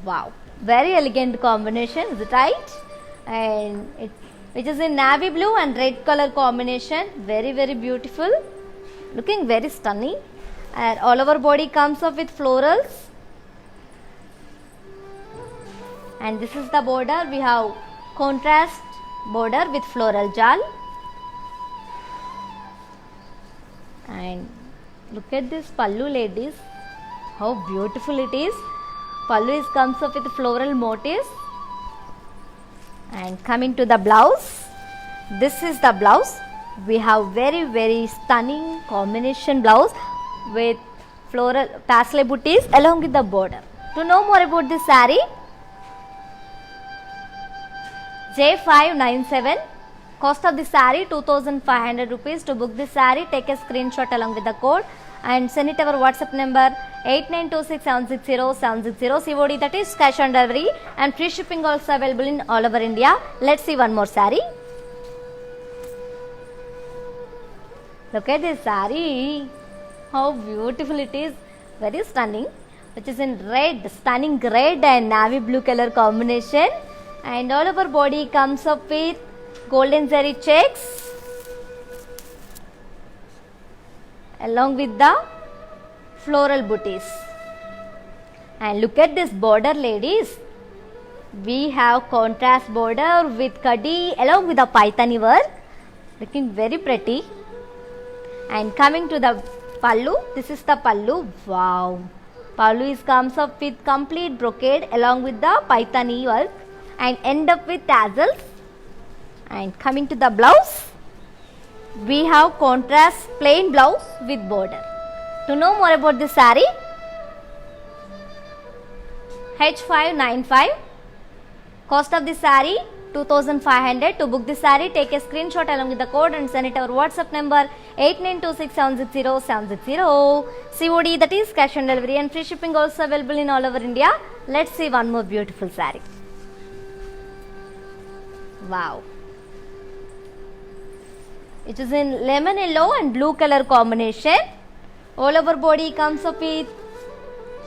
Wow, very elegant combination, is it right? And which is in navy blue and red color combination, very beautiful, looking very stunning. And all over body comes up with florals, and this is the border. We have contrast border with floral jal, and look at this pallu ladies, how beautiful it is. Pallu comes up with floral motifs. And coming to the blouse, this is the blouse. We have very stunning combination blouse with floral paisley booties along with the border. To know more about this saree, J597, cost of this saree 2500 rupees. To book this saree, take a screenshot along with the code and send it our WhatsApp number 8926760760. COD, that is cash on delivery, and free shipping also available in all over India. Let's see one more saree. Look at this saree, how beautiful it is, very stunning, which is in red, stunning red and navy blue color combination, and all over body comes up with golden zari checks along with the floral booties. And look at this border ladies, we have contrast border with kadi along with the paithani work, looking very pretty. And coming to the pallu, this is the pallu. Wow, pallu comes up with complete brocade along with the paithani work and end up with tassels. And coming to the blouse, we have contrast plain blouse with border. To know more about this saree, H595, cost of this saree 2500. To book this saree, take a screenshot along with the code and send it our WhatsApp number 8926760760. COD, that is cash on delivery, and free shipping also available in all over India. Let's see one more beautiful saree. Wow, it is in lemon yellow and blue color combination. All over body comes up with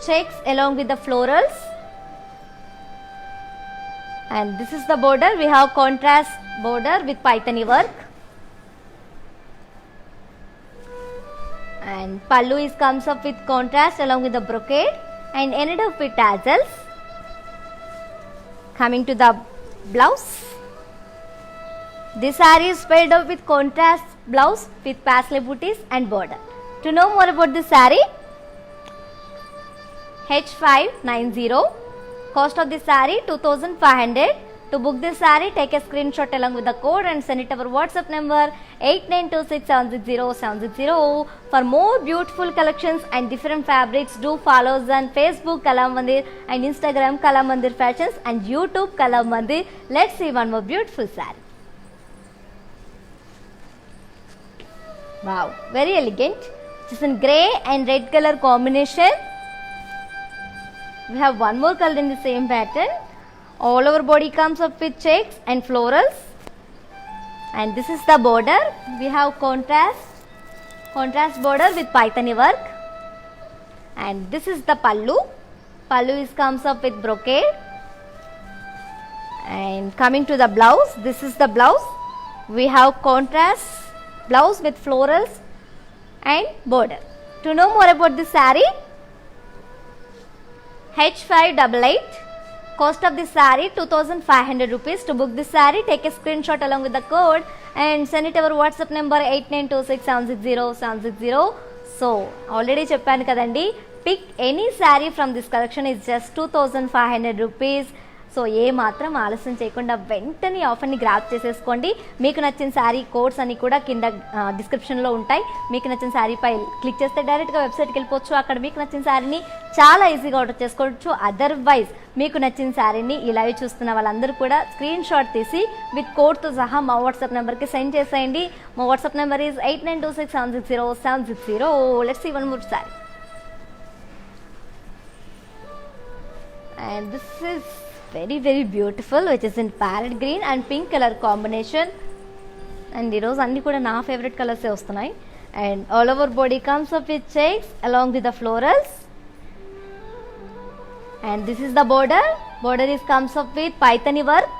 checks along with the florals, and this is the border. We have contrast border with paithani work, and pallu comes up with contrast along with the brocade and ended up with tassels. Coming to the blouse, this saree is paired up with contrast blouse with paisley booties and border. To know more about this saree, H590, cost of this saree 2500. To book this saree, take a screenshot along with the code and send it our WhatsApp number 8926760760. For more beautiful collections and different fabrics, do follow us on Facebook Kala Mandir and Instagram Kala Mandir Fashions and YouTube Kala Mandir. Let's see one more beautiful saree. Wow, very elegant. It is in grey and red color combination. We have one more color in the same pattern. All over body comes up with checks and florals, and this is the border. We have contrast border with paithani work, and this is the pallu. Pallu comes up with brocade, And coming to the blouse, this is the blouse. We have contrast blouse with florals and border. To know more about this saree, H588, cost of this saree 2500 rupees. To book this saree, take a screenshot along with the code and send it our WhatsApp number 8926760760. So already cheppanu kadandi, pick any saree from this collection is just 2500 rupees. So ఏ మాత్రం ఆలస్యం చేయకుండా వెంటనే ఆఫర్ని grab చేసేసుకోండి. మీకు నచ్చిన sari codes అన్ని కూడా కింద డిస్క్రిప్షన్లో ఉంటాయి. మీకు నచ్చిన శారీపై క్లిక్ చేస్తే డైరెక్ట్గా వెబ్సైట్కి వెళ్ళిపోవచ్చు. అక్కడ మీకు నచ్చిన శారీని చాలా ఈజీగా ఆర్డర్ చేసుకోవచ్చు. అదర్వైజ్ మీకు నచ్చిన శారీని ఈ లైవ్ చూస్తున్న వాళ్ళందరూ కూడా స్క్రీన్ షాట్ తీసి విత్ కోడ్తో సహా మా వాట్సాప్ నెంబర్కి సెండ్ చేసేయండి. మా WhatsApp number is 8926760760. Let's see one more sari. And this is very beautiful, which is in parrot green and pink color combination. And ఈరోజు అన్ని కూడా నా ఫేవరెట్ కలర్సే వస్తున్నాయి. And all over body comes up with checks along with the florals. And this is the border is comes up with paithani work.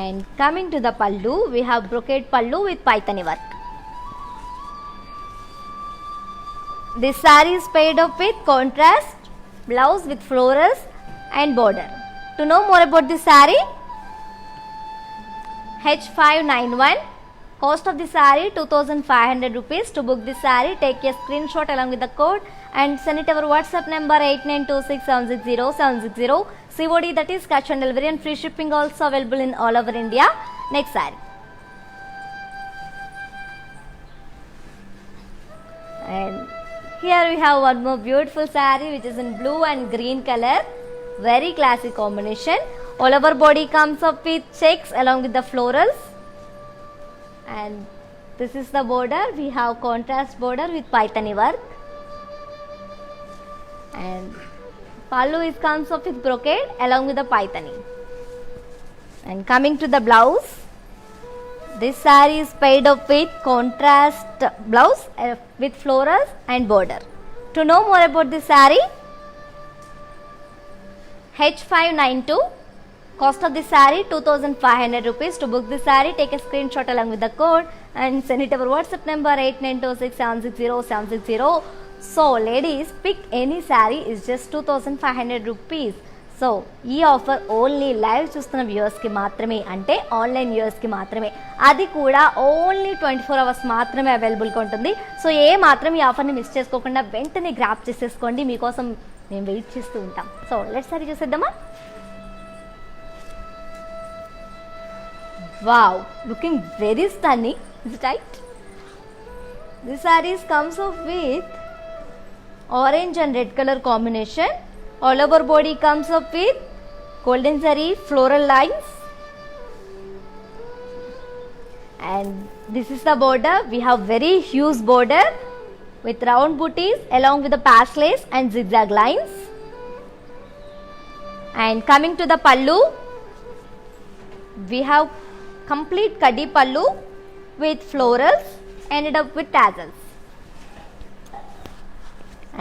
And coming to the pallu, we have brocade pallu with paithani work. This saree is paired up with contrast blouse with florals and border. To know more about this saree, H591, cost of this saree 2500 rupees. To book this saree, take a screenshot along with the code and send it our WhatsApp number 8926760760. COD, that is cash on delivery, and free shipping also available in all over India. Next saree. And here we have one more beautiful saree which is in blue and green color. Very classic combination. All over body comes up with checks along with the florals. And this is the border. We have contrast border with paithani work. And pallu is comes up with brocade along with the paithani. And coming to the blouse, this saree is paired up with contrast blouse with florals and border. To know more about this saree, H592, cost of this saree 2500 rupees. To book this saree, take a screenshot along with the code and send it our WhatsApp number 8926760760. So ladies, pick any saree is just 2500 rupees. So ఈ offer only live చూస్తున్న వ్యూవర్స్కి మాత్రమే, అంటే online వ్యూవర్స్కి మాత్రమే. అది కూడా only 24 hours మాత్రమే అవైలబుల్గా ఉంటుంది. సో ఏ మాత్రం ఈ ఆఫర్ని మిస్ చేసుకోకుండా వెంటనే గ్రాప్ చేసేసుకోండి. మీకోసం మేము వెయిట్ చేస్తూ ఉంటాం. సో లెట్స్ సారీ చూసేద్దామా. Wow, looking very stunning. It's right. This saris comes of with orange and red colour combination. All over body comes up with golden zari floral lines. And this is the border. We have very huge border with round booties along with the paslays and zigzag lines. And coming to the pallu, we have complete kaddi pallu with florals ended up with tassels.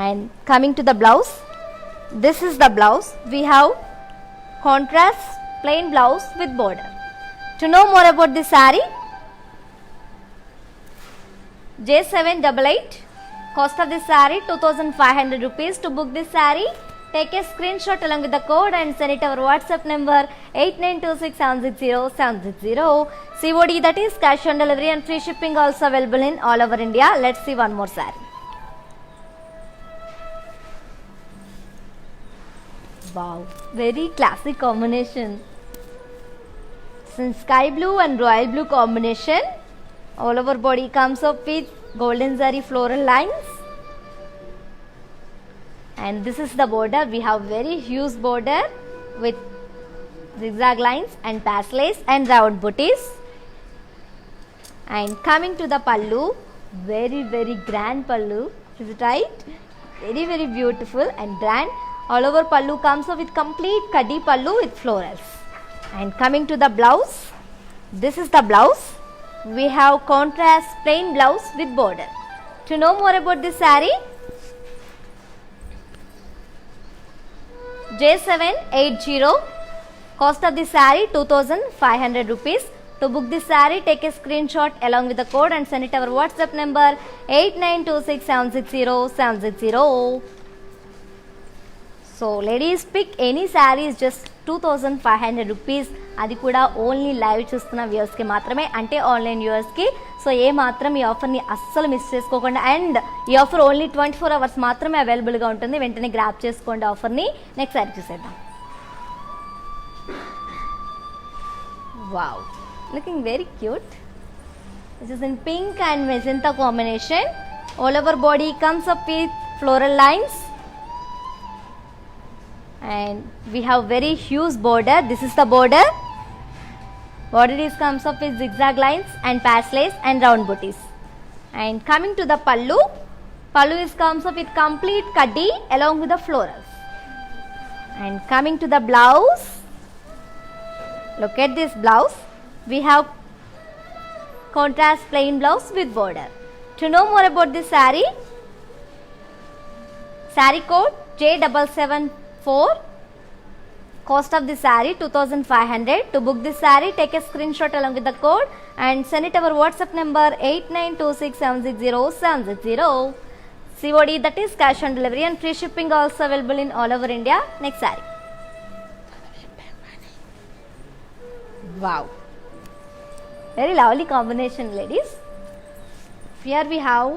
And coming to the blouse, this is the blouse. We have contrast plain blouse with border. To know more about this saree, J788, cost of this saree 2500 rupees. To book this saree, take a screenshot along with the code and send it our WhatsApp number 8926760760. COD, that is cash on delivery, and free shipping also available in all over India. Let's see one more saree. Wow, very classic combination. Since sky blue and royal blue combination, all over body comes up with golden zari floral lines. And this is the border. We have very huge border with zigzag lines and paslays and round booties. And coming to the pallu, very grand pallu. Is it right? Very beautiful and grand. All over pallu comes up with complete kaddi pallu with florals. And coming to the blouse, this is the blouse. We have contrast plain blouse with border. To know more about this saree, J780. Cost of the saree 2500 rupees. To book this saree, take a screenshot along with the code and send it our WhatsApp number 8926760760. So ladies, pick any saree is just 2500 rupees. అది కూడా only live చూస్తున్న వ్యూవర్స్కి మాత్రమే, అంటే online వ్యూవర్స్కి. So ఏ మాత్రం ఈ ఆఫర్ని అస్సలు మిస్ చేసుకోకుండా, అండ్ ఈ ఆఫర్ ఓన్లీ 24 hours మాత్రమే అవైలబుల్గా ఉంటుంది. వెంటనే గ్రాప్ చేసుకోండి ఆఫర్ని. నెక్స్ట్ సారీ చూసేద్దాం. Wow, looking very cute. This is in pink and magenta combination. All over body comes up with floral lines. And we have very huge border. This is the border. Border is comes up with zigzag lines and patch lace and round booties. And coming to the pallu, pallu is comes up with complete kaddi along with the florals. And coming to the blouse, look at this blouse. We have contrast plain blouse with border. To know more about this saree, saree code J774. Cost of the saree 2500. To book this saree, take a screenshot along with the code and send it our WhatsApp number 8926760760. COD, that is cash on delivery, and free shipping also available in all over India. Next saree. Wow, very lovely combination ladies. Here we have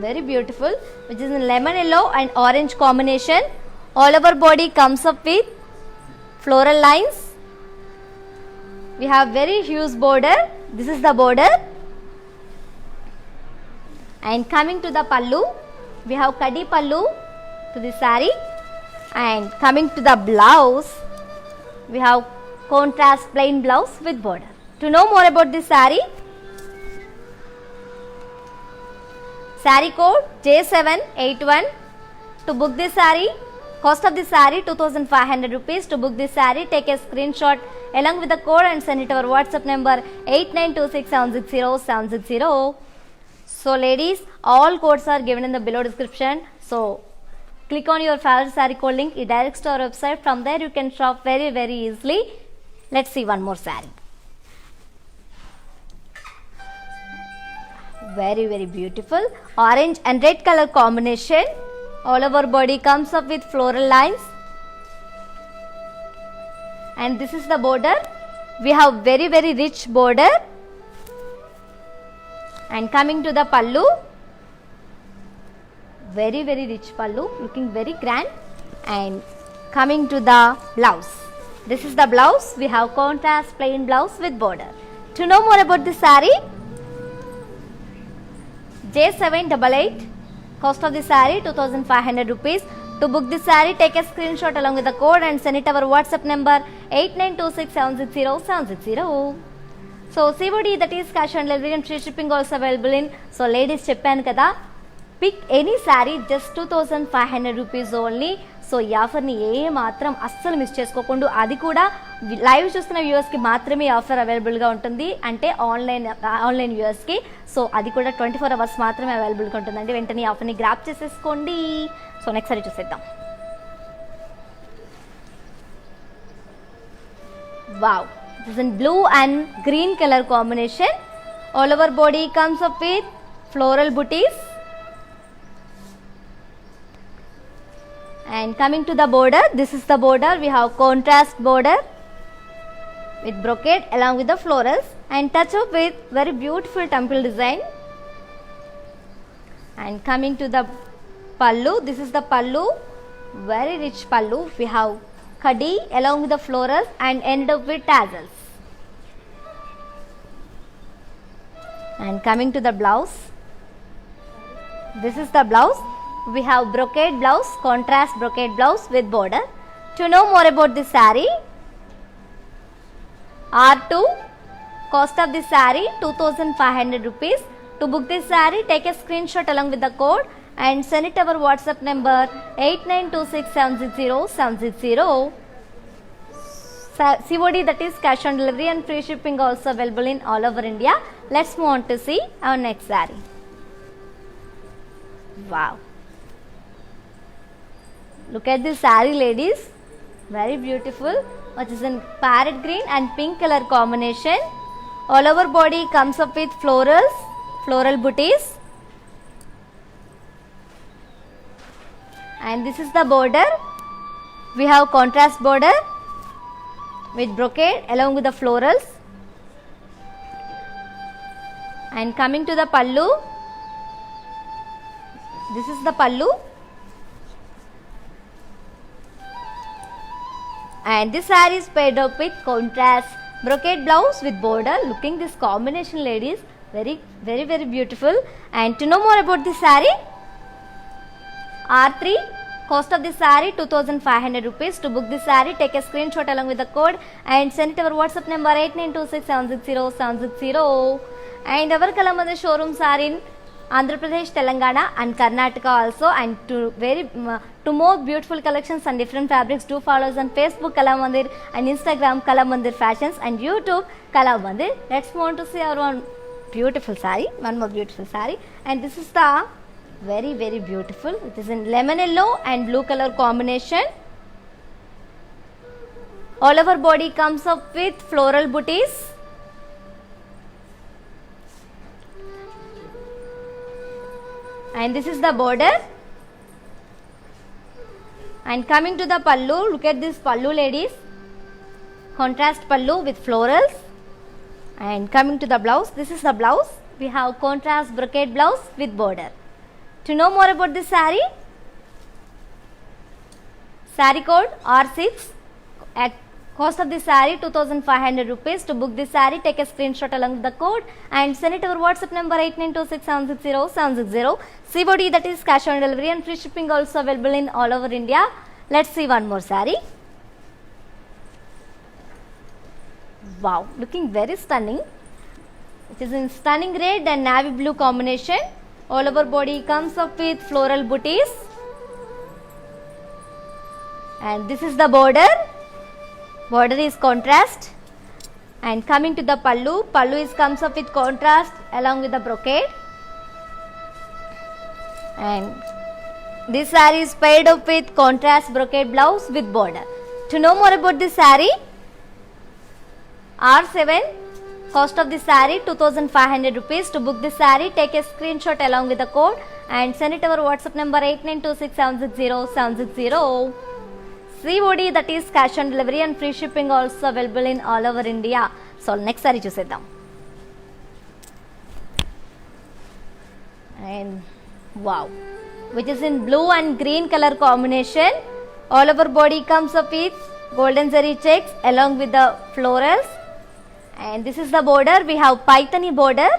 very beautiful, which is in lemon yellow and orange combination. All over body comes up with floral lines. We have very huge border. This is the border. And coming to the pallu, we have kaddi pallu to the saree. And coming to the blouse, we have contrast plain blouse with border. To know more about this saree, saree code J781. To book this saree, cost of the saree 2500 rupees. To book this saree, take a screenshot along with the code and send it to our WhatsApp number 8926760760. So ladies, all codes are given in the below description. So click on your favorite saree code link. It directs to our website. From there you can shop very easily. Let's see one more saree. Very beautiful. Orange and red color combination. All over body comes up with floral lines. And this is the border. We have very rich border. And coming to the pallu, very rich pallu, looking very grand. And coming to the blouse, this is the blouse. We have contrast plain blouse with border. To know more about this saree, J788. Cost of the saree 2500 rupees. To book this saree, take a screenshot along with the code and send it our WhatsApp number 8926760760. So COD, that is cash on delivery, and free shipping also available in. So ladies, చెప్పాను కదా, pick any sari just 2500 rupees only. So ఈ ఆఫర్ని ఏ మాత్రం అస్సలు miss చేసుకోకుండా, అది కూడా live చూస్తున్న వ్యూవర్స్కి మాత్రమే ఈ ఆఫర్ అవైలబుల్గా ఉంటుంది, అంటే ఆన్లైన్ వ్యూవర్స్కి. సో అది కూడా 24 hours మాత్రమే అవైలబుల్గా ఉంటుందండి. వెంటనే ఈ ఆఫర్ని గ్రాప్ చేసేసుకోండి. సో నెక్స్ట్ సారీ చూసేద్దాం. Wow, this is in blue and green color combination. All over body comes up with floral booties. And coming to the border, this is the border. We have contrast border with brocade along with the florals, and touch up with very beautiful temple design. And coming to the pallu, this is the pallu, very rich pallu. We have kaddi along with the florals and ended up with tassels. And coming to the blouse, this is the blouse. We have brocade blouse, contrast brocade blouse with border. To know more about this saree, R2. Cost of this saree 2500 rupees. To book this saree, take a screenshot along with the code and send it to our WhatsApp number 8926760760. COD, that is cash on delivery, and free shipping also available in all over India. Let's move on to see our next saree. Wow, look at this saree ladies. very beautiful, which is in parrot green and pink color combination. All over body comes up with floral booties, and this is the border. We have contrast border with brocade along with the florals. And coming to the pallu, this is the pallu, and this saree is paired up with contrast brocade blouse with border. Looking this combination, ladies, very beautiful. And to know more about this saree, R3, cost of this saree 2500 rupees. To book this saree, take a screenshot along with the code and send it to our WhatsApp number 8926760760. And our Kalamandir showrooms are in Andhra Pradesh, Telangana and Karnataka also. And to more beautiful collections and different fabrics, do follow us on Facebook Kalamandir and Instagram Kalamandir Fashions and YouTube Kalamandir. Let's move on to see our one beautiful saree, one more beautiful saree. And this is the very beautiful. It is in lemon yellow and blue color combination. All over body comes up with floral booties. And this is the border. And coming to the pallu, look at this pallu, ladies. Contrast pallu with florals. And coming to the blouse, this is the blouse. We have contrast brocade blouse with border. To know more about this saree, saree code R6. At cost of this saree 2500 rupees. To book this saree, take a screenshot along with the code and send it to our WhatsApp number 8926760760. COD, that is cash on delivery, and free shipping also available in all over India. Let's see one more saree. Wow, looking very stunning. It is in stunning red and navy blue combination. All over body comes up with floral booties. And this is the border. Border is contrast. And coming to the pallu, comes up with contrast along with the brocade. And this saree is paired up with contrast brocade blouse with border. To know more about this saree, R7, cost of this saree 2500 rupees. To book this saree, take a screenshot along with the code and send it to our WhatsApp number 8926760760. COD, that is cash on delivery, and free shipping also available in all over India. So next saree chusedam. And wow, which is in blue and green color combination. All over body comes up with golden zari checks along with the florals. And this is the border. We have Paithani border.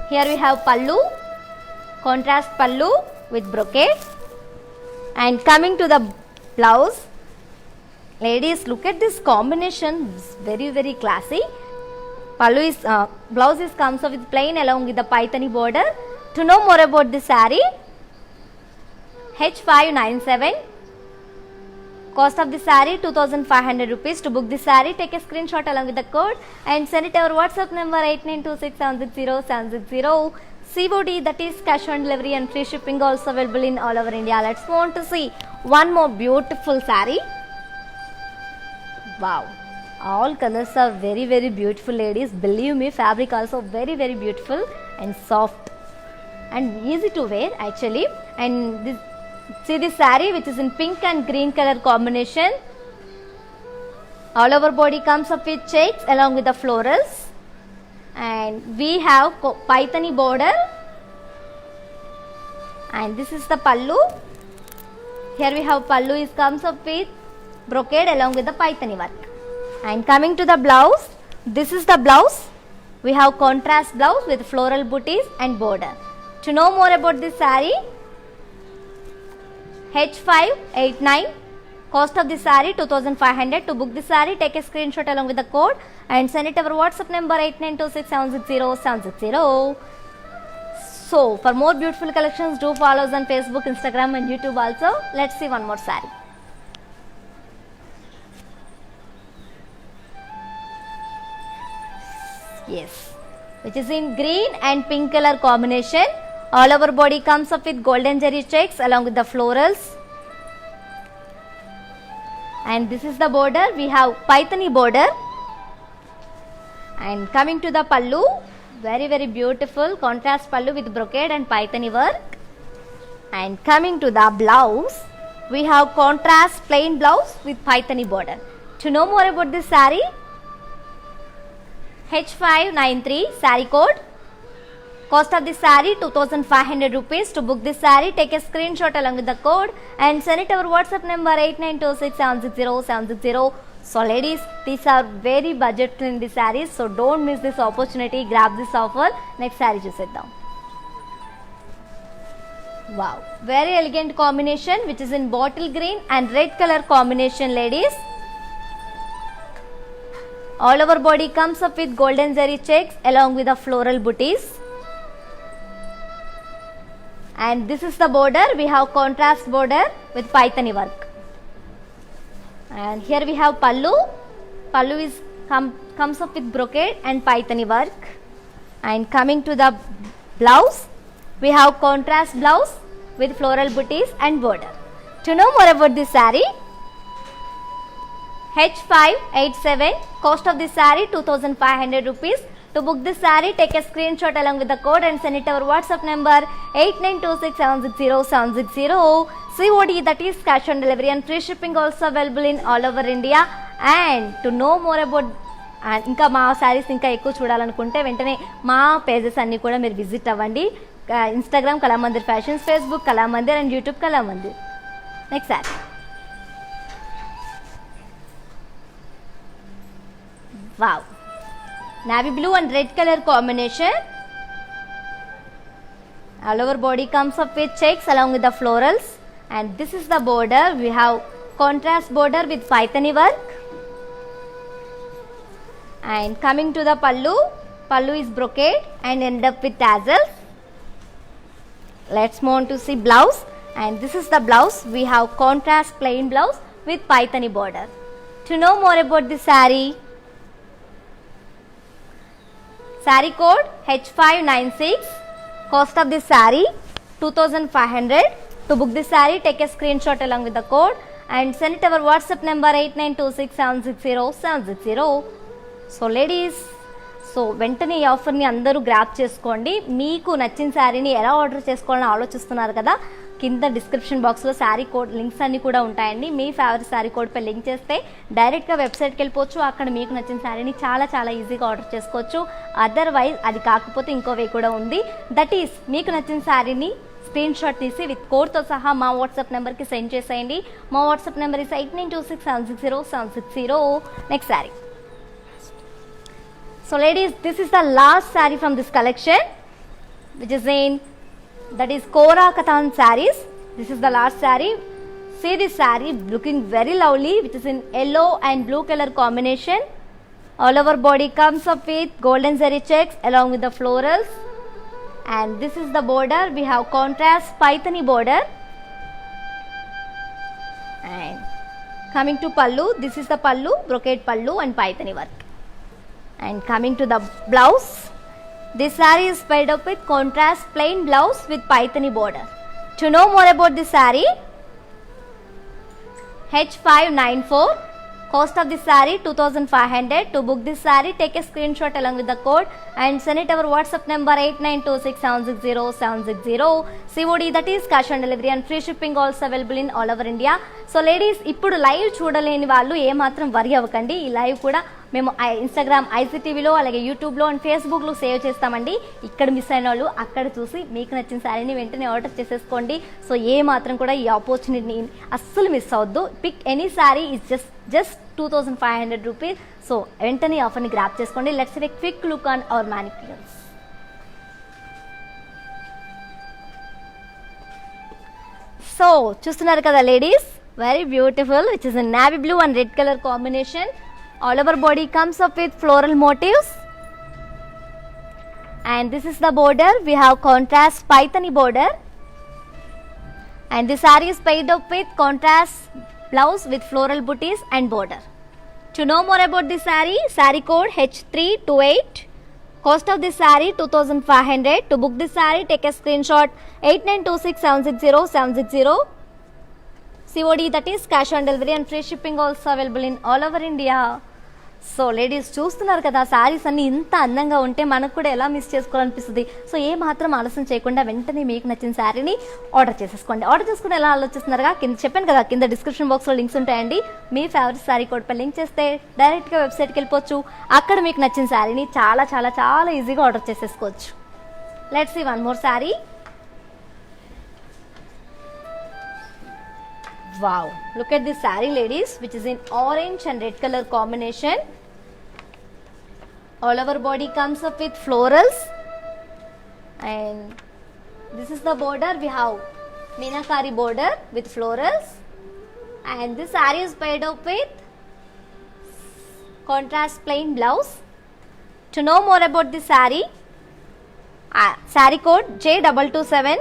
Here we have pallu, contrast pallu with brocade. And coming to the blouse, ladies, look at this combination. It's very classy. Pallu is blouse is comes up with plain along with the Paithani border. To know more about this saree, H597, cost of this saree 2500 rupees. To book this saree, take a screenshot along with the code and send it to our WhatsApp number 8926760760. COD, that is cash on delivery, and free shipping also available in all over India. Let's move on to see one more beautiful saree. Wow, all colors are very beautiful, ladies. Believe me, fabric also very beautiful and soft and easy to wear actually. And this, see this saree, which is in pink and green color combination. All over body comes up with checks along with the florals. And we have Paithani border, and this is the pallu. Here we have pallu is comes up with brocade along with the Paithani work. And coming to the blouse, this is the blouse. We have contrast blouse with floral booties and border. To know more about this saree, H589, cost of this saree 2500. To book this saree, take a screenshot along with the code and send it to our WhatsApp number 8926760760. So for more beautiful collections, do follow us on Facebook, Instagram and YouTube also. Let's see one more saree. Yes, which is in green and pink color combination. All over body comes up with golden zari checks along with the florals. and this is the border. We have Paithani border. And coming to the pallu, very very beautiful contrast pallu with brocade and Paithani work. And coming to the blouse, we have contrast plain blouse with Paithani border. To know more about this saree, H593 saree code. Cost of this saree 2500 rupees. To book this saree, take a screenshot along with the code and send it to our WhatsApp number 8926760760. So ladies, these are very budget friendly sarees, so don't miss this opportunity. Grab this offer. Next saree చూసేద్దాం. Wow, very elegant combination which is in bottle green and red color combination, ladies. All over body comes up with golden zari checks along with the floral booties. And this is the border. We have contrast border with Paithani work. And here we have pallu. Pallu is comes up with brocade and Paithani work. And coming to the blouse, we have contrast blouse with floral booties and border. To know more about this saree, H587. Cost of this saree 2500 rupees. To book this saree, take a screenshot along with the code and send it to our WhatsApp number 8926760760. COD, that is cash on delivery, and free shipping also available in all over India. And to know more about ఇంకా మా శారీస్ ఇంకా ఎక్కువ చూడాలనుకుంటే వెంటనే మా pages అన్నీ కూడా మీరు విజిట్ అవ్వండి. Instagram Kalamandir fashions, Facebook Kalamandir and YouTube Kalamandir. Next sari, wow, navy blue and red color combination. All over body comes up with checks along with the florals, and this is the border. We have contrast border with Paithani work. And coming to the pallu, pallu is brocade and end up with tassels. Let's move on to see blouse, and this is the blouse. We have contrast plain blouse with Paithani border. To know more about this saree, saree code H596. Cost of this saree 2500. To book this saree, take a screenshot along with the code and send it to our WhatsApp number 8926760760. So ladies, so వెంటనే ఈ ఆఫర్ని అందరూ grab చేసుకోండి. మీకు నచ్చిన శారీని ఎలా order చేసుకోవాలని ఆలోచిస్తున్నారు కదా, కింద డిస్క్రిప్షన్ బాక్స్లో శారీ కోడ్ లింక్స్ అన్నీ కూడా ఉంటాయండి. మీ ఫేవరెట్ శారీ కోడ్పై లింక్ చేస్తే డైరెక్ట్గా వెబ్సైట్కి వెళ్ళిపోవచ్చు. అక్కడ మీకు నచ్చిన శారీని చాలా చాలా ఈజీగా ఆర్డర్ చేసుకోవచ్చు. అదర్వైజ్ అది కాకపోతే ఇంకో వే కూడా ఉంది. దట్ ఈస్, మీకు నచ్చిన శారీని స్క్రీన్ షాట్ తీసి విత్ కోడ్తో సహా మా వాట్సాప్ నెంబర్కి సెండ్ చేసేయండి. మా WhatsApp number is 8926760760. Next sari. So ladies, this is the last saree from this collection, which is in, that is Kora Katan sarees. This is the last saree. See this saree looking very lovely, which is in yellow and blue color combination. All over body comes up with golden zari checks along with the florals. And this is the border. We have contrast Paithani border. And coming to pallu, this is the pallu, brocade pallu and Paithani work. And coming to the blouse, this saree is paired up with contrast plain blouse with Paithani border. To know more about this saree, H594. Cost of this saree 2500. To book this saree, take a screenshot along with the code and send it to our WhatsApp number 8926760760. COD, that is cash on delivery, and free shipping also available in all over India. So ladies, ఇప్పుడు live చూడలేని వాళ్ళు ఏమాత్రం వరి అవ్వకండి. ఈ live కూడా మేము Instagram, ఐసీటీవీలో, అలాగే యూట్యూబ్లో అండ్ ఫేస్బుక్లో సేవ్ చేస్తామండి. ఇక్కడ మిస్ అయిన వాళ్ళు అక్కడ చూసి మీకు నచ్చిన శారీని వెంటనే ఆర్డర్ చేసేసుకోండి. సో ఏ మాత్రం కూడా ఈ ఆపర్చునిటీని అస్సలు మిస్ అవ్వద్దు. Pick any sari is just 2500 rupees. So వెంటనే ఆఫర్ని గ్రాప్ చేసుకోండి. Let's have a quick look on our manicures. So చూస్తున్నారు కదా ladies, very beautiful, which is in navy blue and red color combination. All over body comes up with floral motifs, and this is the border. We have contrast Paithani border, and this saree is paired up with contrast blouse with floral booties and border. To know more about this saree, saree code H328. Cost of this saree 2500. To book this saree, take a screenshot 8926760760. COD, that is cash on delivery, and free shipping also available in all over India. So ladies చూస్తున్నారు కదా, శారీస్ అన్ని ఇంత అందంగా ఉంటే మనకు కూడా ఎలా miss చేసుకోవాలనిపిస్తుంది. So ఏ మాత్రం ఆలస్యం చేయకుండా వెంటనే మీకు నచ్చిన శారీని ఆర్డర్ చేసేసుకోండి. ఆర్డర్ చేసుకుని ఎలా ఆలోచిస్తున్నారుగా, కింద చెప్పాను కదా, కింద డిస్క్రిప్షన్ బాక్స్లో లింక్స్ ఉంటాయండి. మీ ఫేవరెట్ శారీ కోడ్ పై లింక్ చేస్తే డైరెక్ట్గా వెబ్సైట్కి వెళ్ళిపోవచ్చు. అక్కడ మీకు నచ్చిన శారీని చాలా చాలా చాలా ఈజీగా ఆర్డర్ చేసేసుకోవచ్చు. Let's see one more sari. Wow, look at this saree ladies, which is in orange and red color combination. All over body comes up with florals, and this is the border. We have meenakari border with florals, and this saree is paired up with contrast plain blouse. To know more about this saree, saree code J227,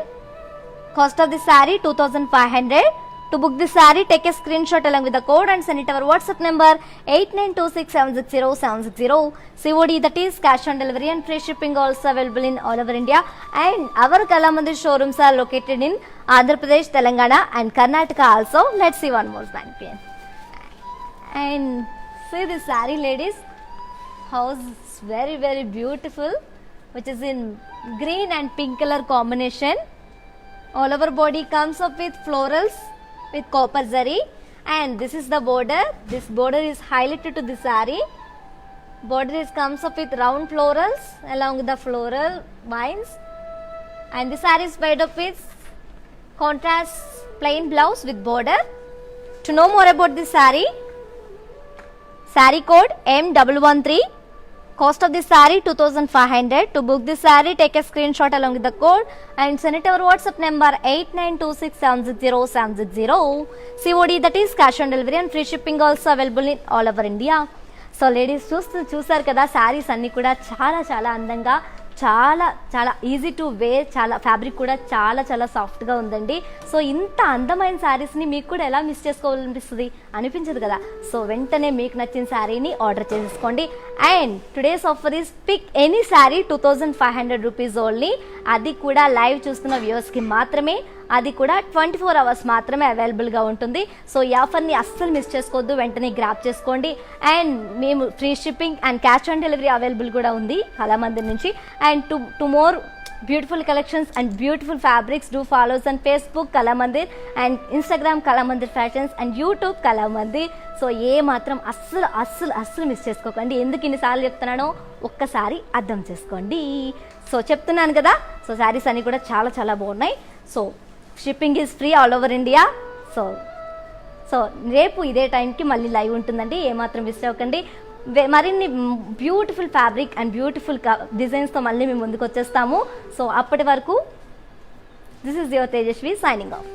cost of this saree 2500. To book this saree, take a screenshot along with the code and send it to our WhatsApp number 8926760760. COD, that is cash on delivery, and free shipping also available in all over India. And our Kalamandir showrooms are located in Andhra Pradesh, Telangana and Karnataka also. Let's see one more mannequin. And see this saree ladies, how it's very very beautiful, which is in green and pink color combination. All over body comes up with florals with copper zari, and this is the border. This border is highlighted to the saree. Border is comes up with round florals along with the floral vines, and the saree is made up with contrast plain blouse with border. To know more about this saree, saree code M113, cost of this saree 2500. To book this saree, take a screenshot along with the code and send it to our WhatsApp number 8926760760. COD, that is cash on delivery, and free shipping also available in all over India. So ladies చూసారు కదా, శారీస్ అన్నీ కూడా చాలా చాలా అందంగా, చాలా చాలా easy to wear, చాలా ఫ్యాబ్రిక్ కూడా చాలా చాలా సాఫ్ట్గా ఉందండి. సో ఇంత అందమైన శారీస్ని మీకు కూడా ఎలా మిస్ చేసుకోవాలనిపిస్తుంది, అనిపించదు కదా. సో వెంటనే మీకు నచ్చిన శారీని ఆర్డర్ చేసేసుకోండి. And today's offer is pick any sari 2500 rupees only. అది కూడా లైవ్ చూస్తున్న వ్యూవర్స్కి మాత్రమే, అది కూడా 24 అవర్స్ మాత్రమే అవైలబుల్గా ఉంటుంది. సో ఈ ఆఫర్ని అస్సలు మిస్ చేసుకోవద్దు, వెంటనే గ్రాప్ చేసుకోండి. అండ్ మేము free shipping and cash on delivery available కూడా ఉంది కళామందిర్ నుంచి. And to more beautiful collections and beautiful fabrics, do follows and Facebook Kalamandir and Instagram Kalamandir fashions and YouTube Kalamandir. So ఏ మాత్రం అస్సలు అస్సలు అస్సలు మిస్ చేసుకోకండి. ఎందుకు ఇన్నిసార్లు చెప్తున్నానో ఒక్కసారి అర్థం చేసుకోండి. సో చెప్తున్నాను కదా, సో శారీస్ అన్నీ కూడా చాలా చాలా బాగున్నాయి. So shipping is free all over India. So రేపు ఇదే టైంకి మళ్ళీ లైవ్ ఉంటుందండి, ఏమాత్రం మిస్ అవ్వకండి. మరిన్ని బ్యూటిఫుల్ ఫ్యాబ్రిక్ అండ్ బ్యూటిఫుల్ డిజైన్స్తో మళ్ళీ మేము ముందుకు వచ్చేస్తాము. సో అప్పటి వరకు this is your Tejaswi signing of.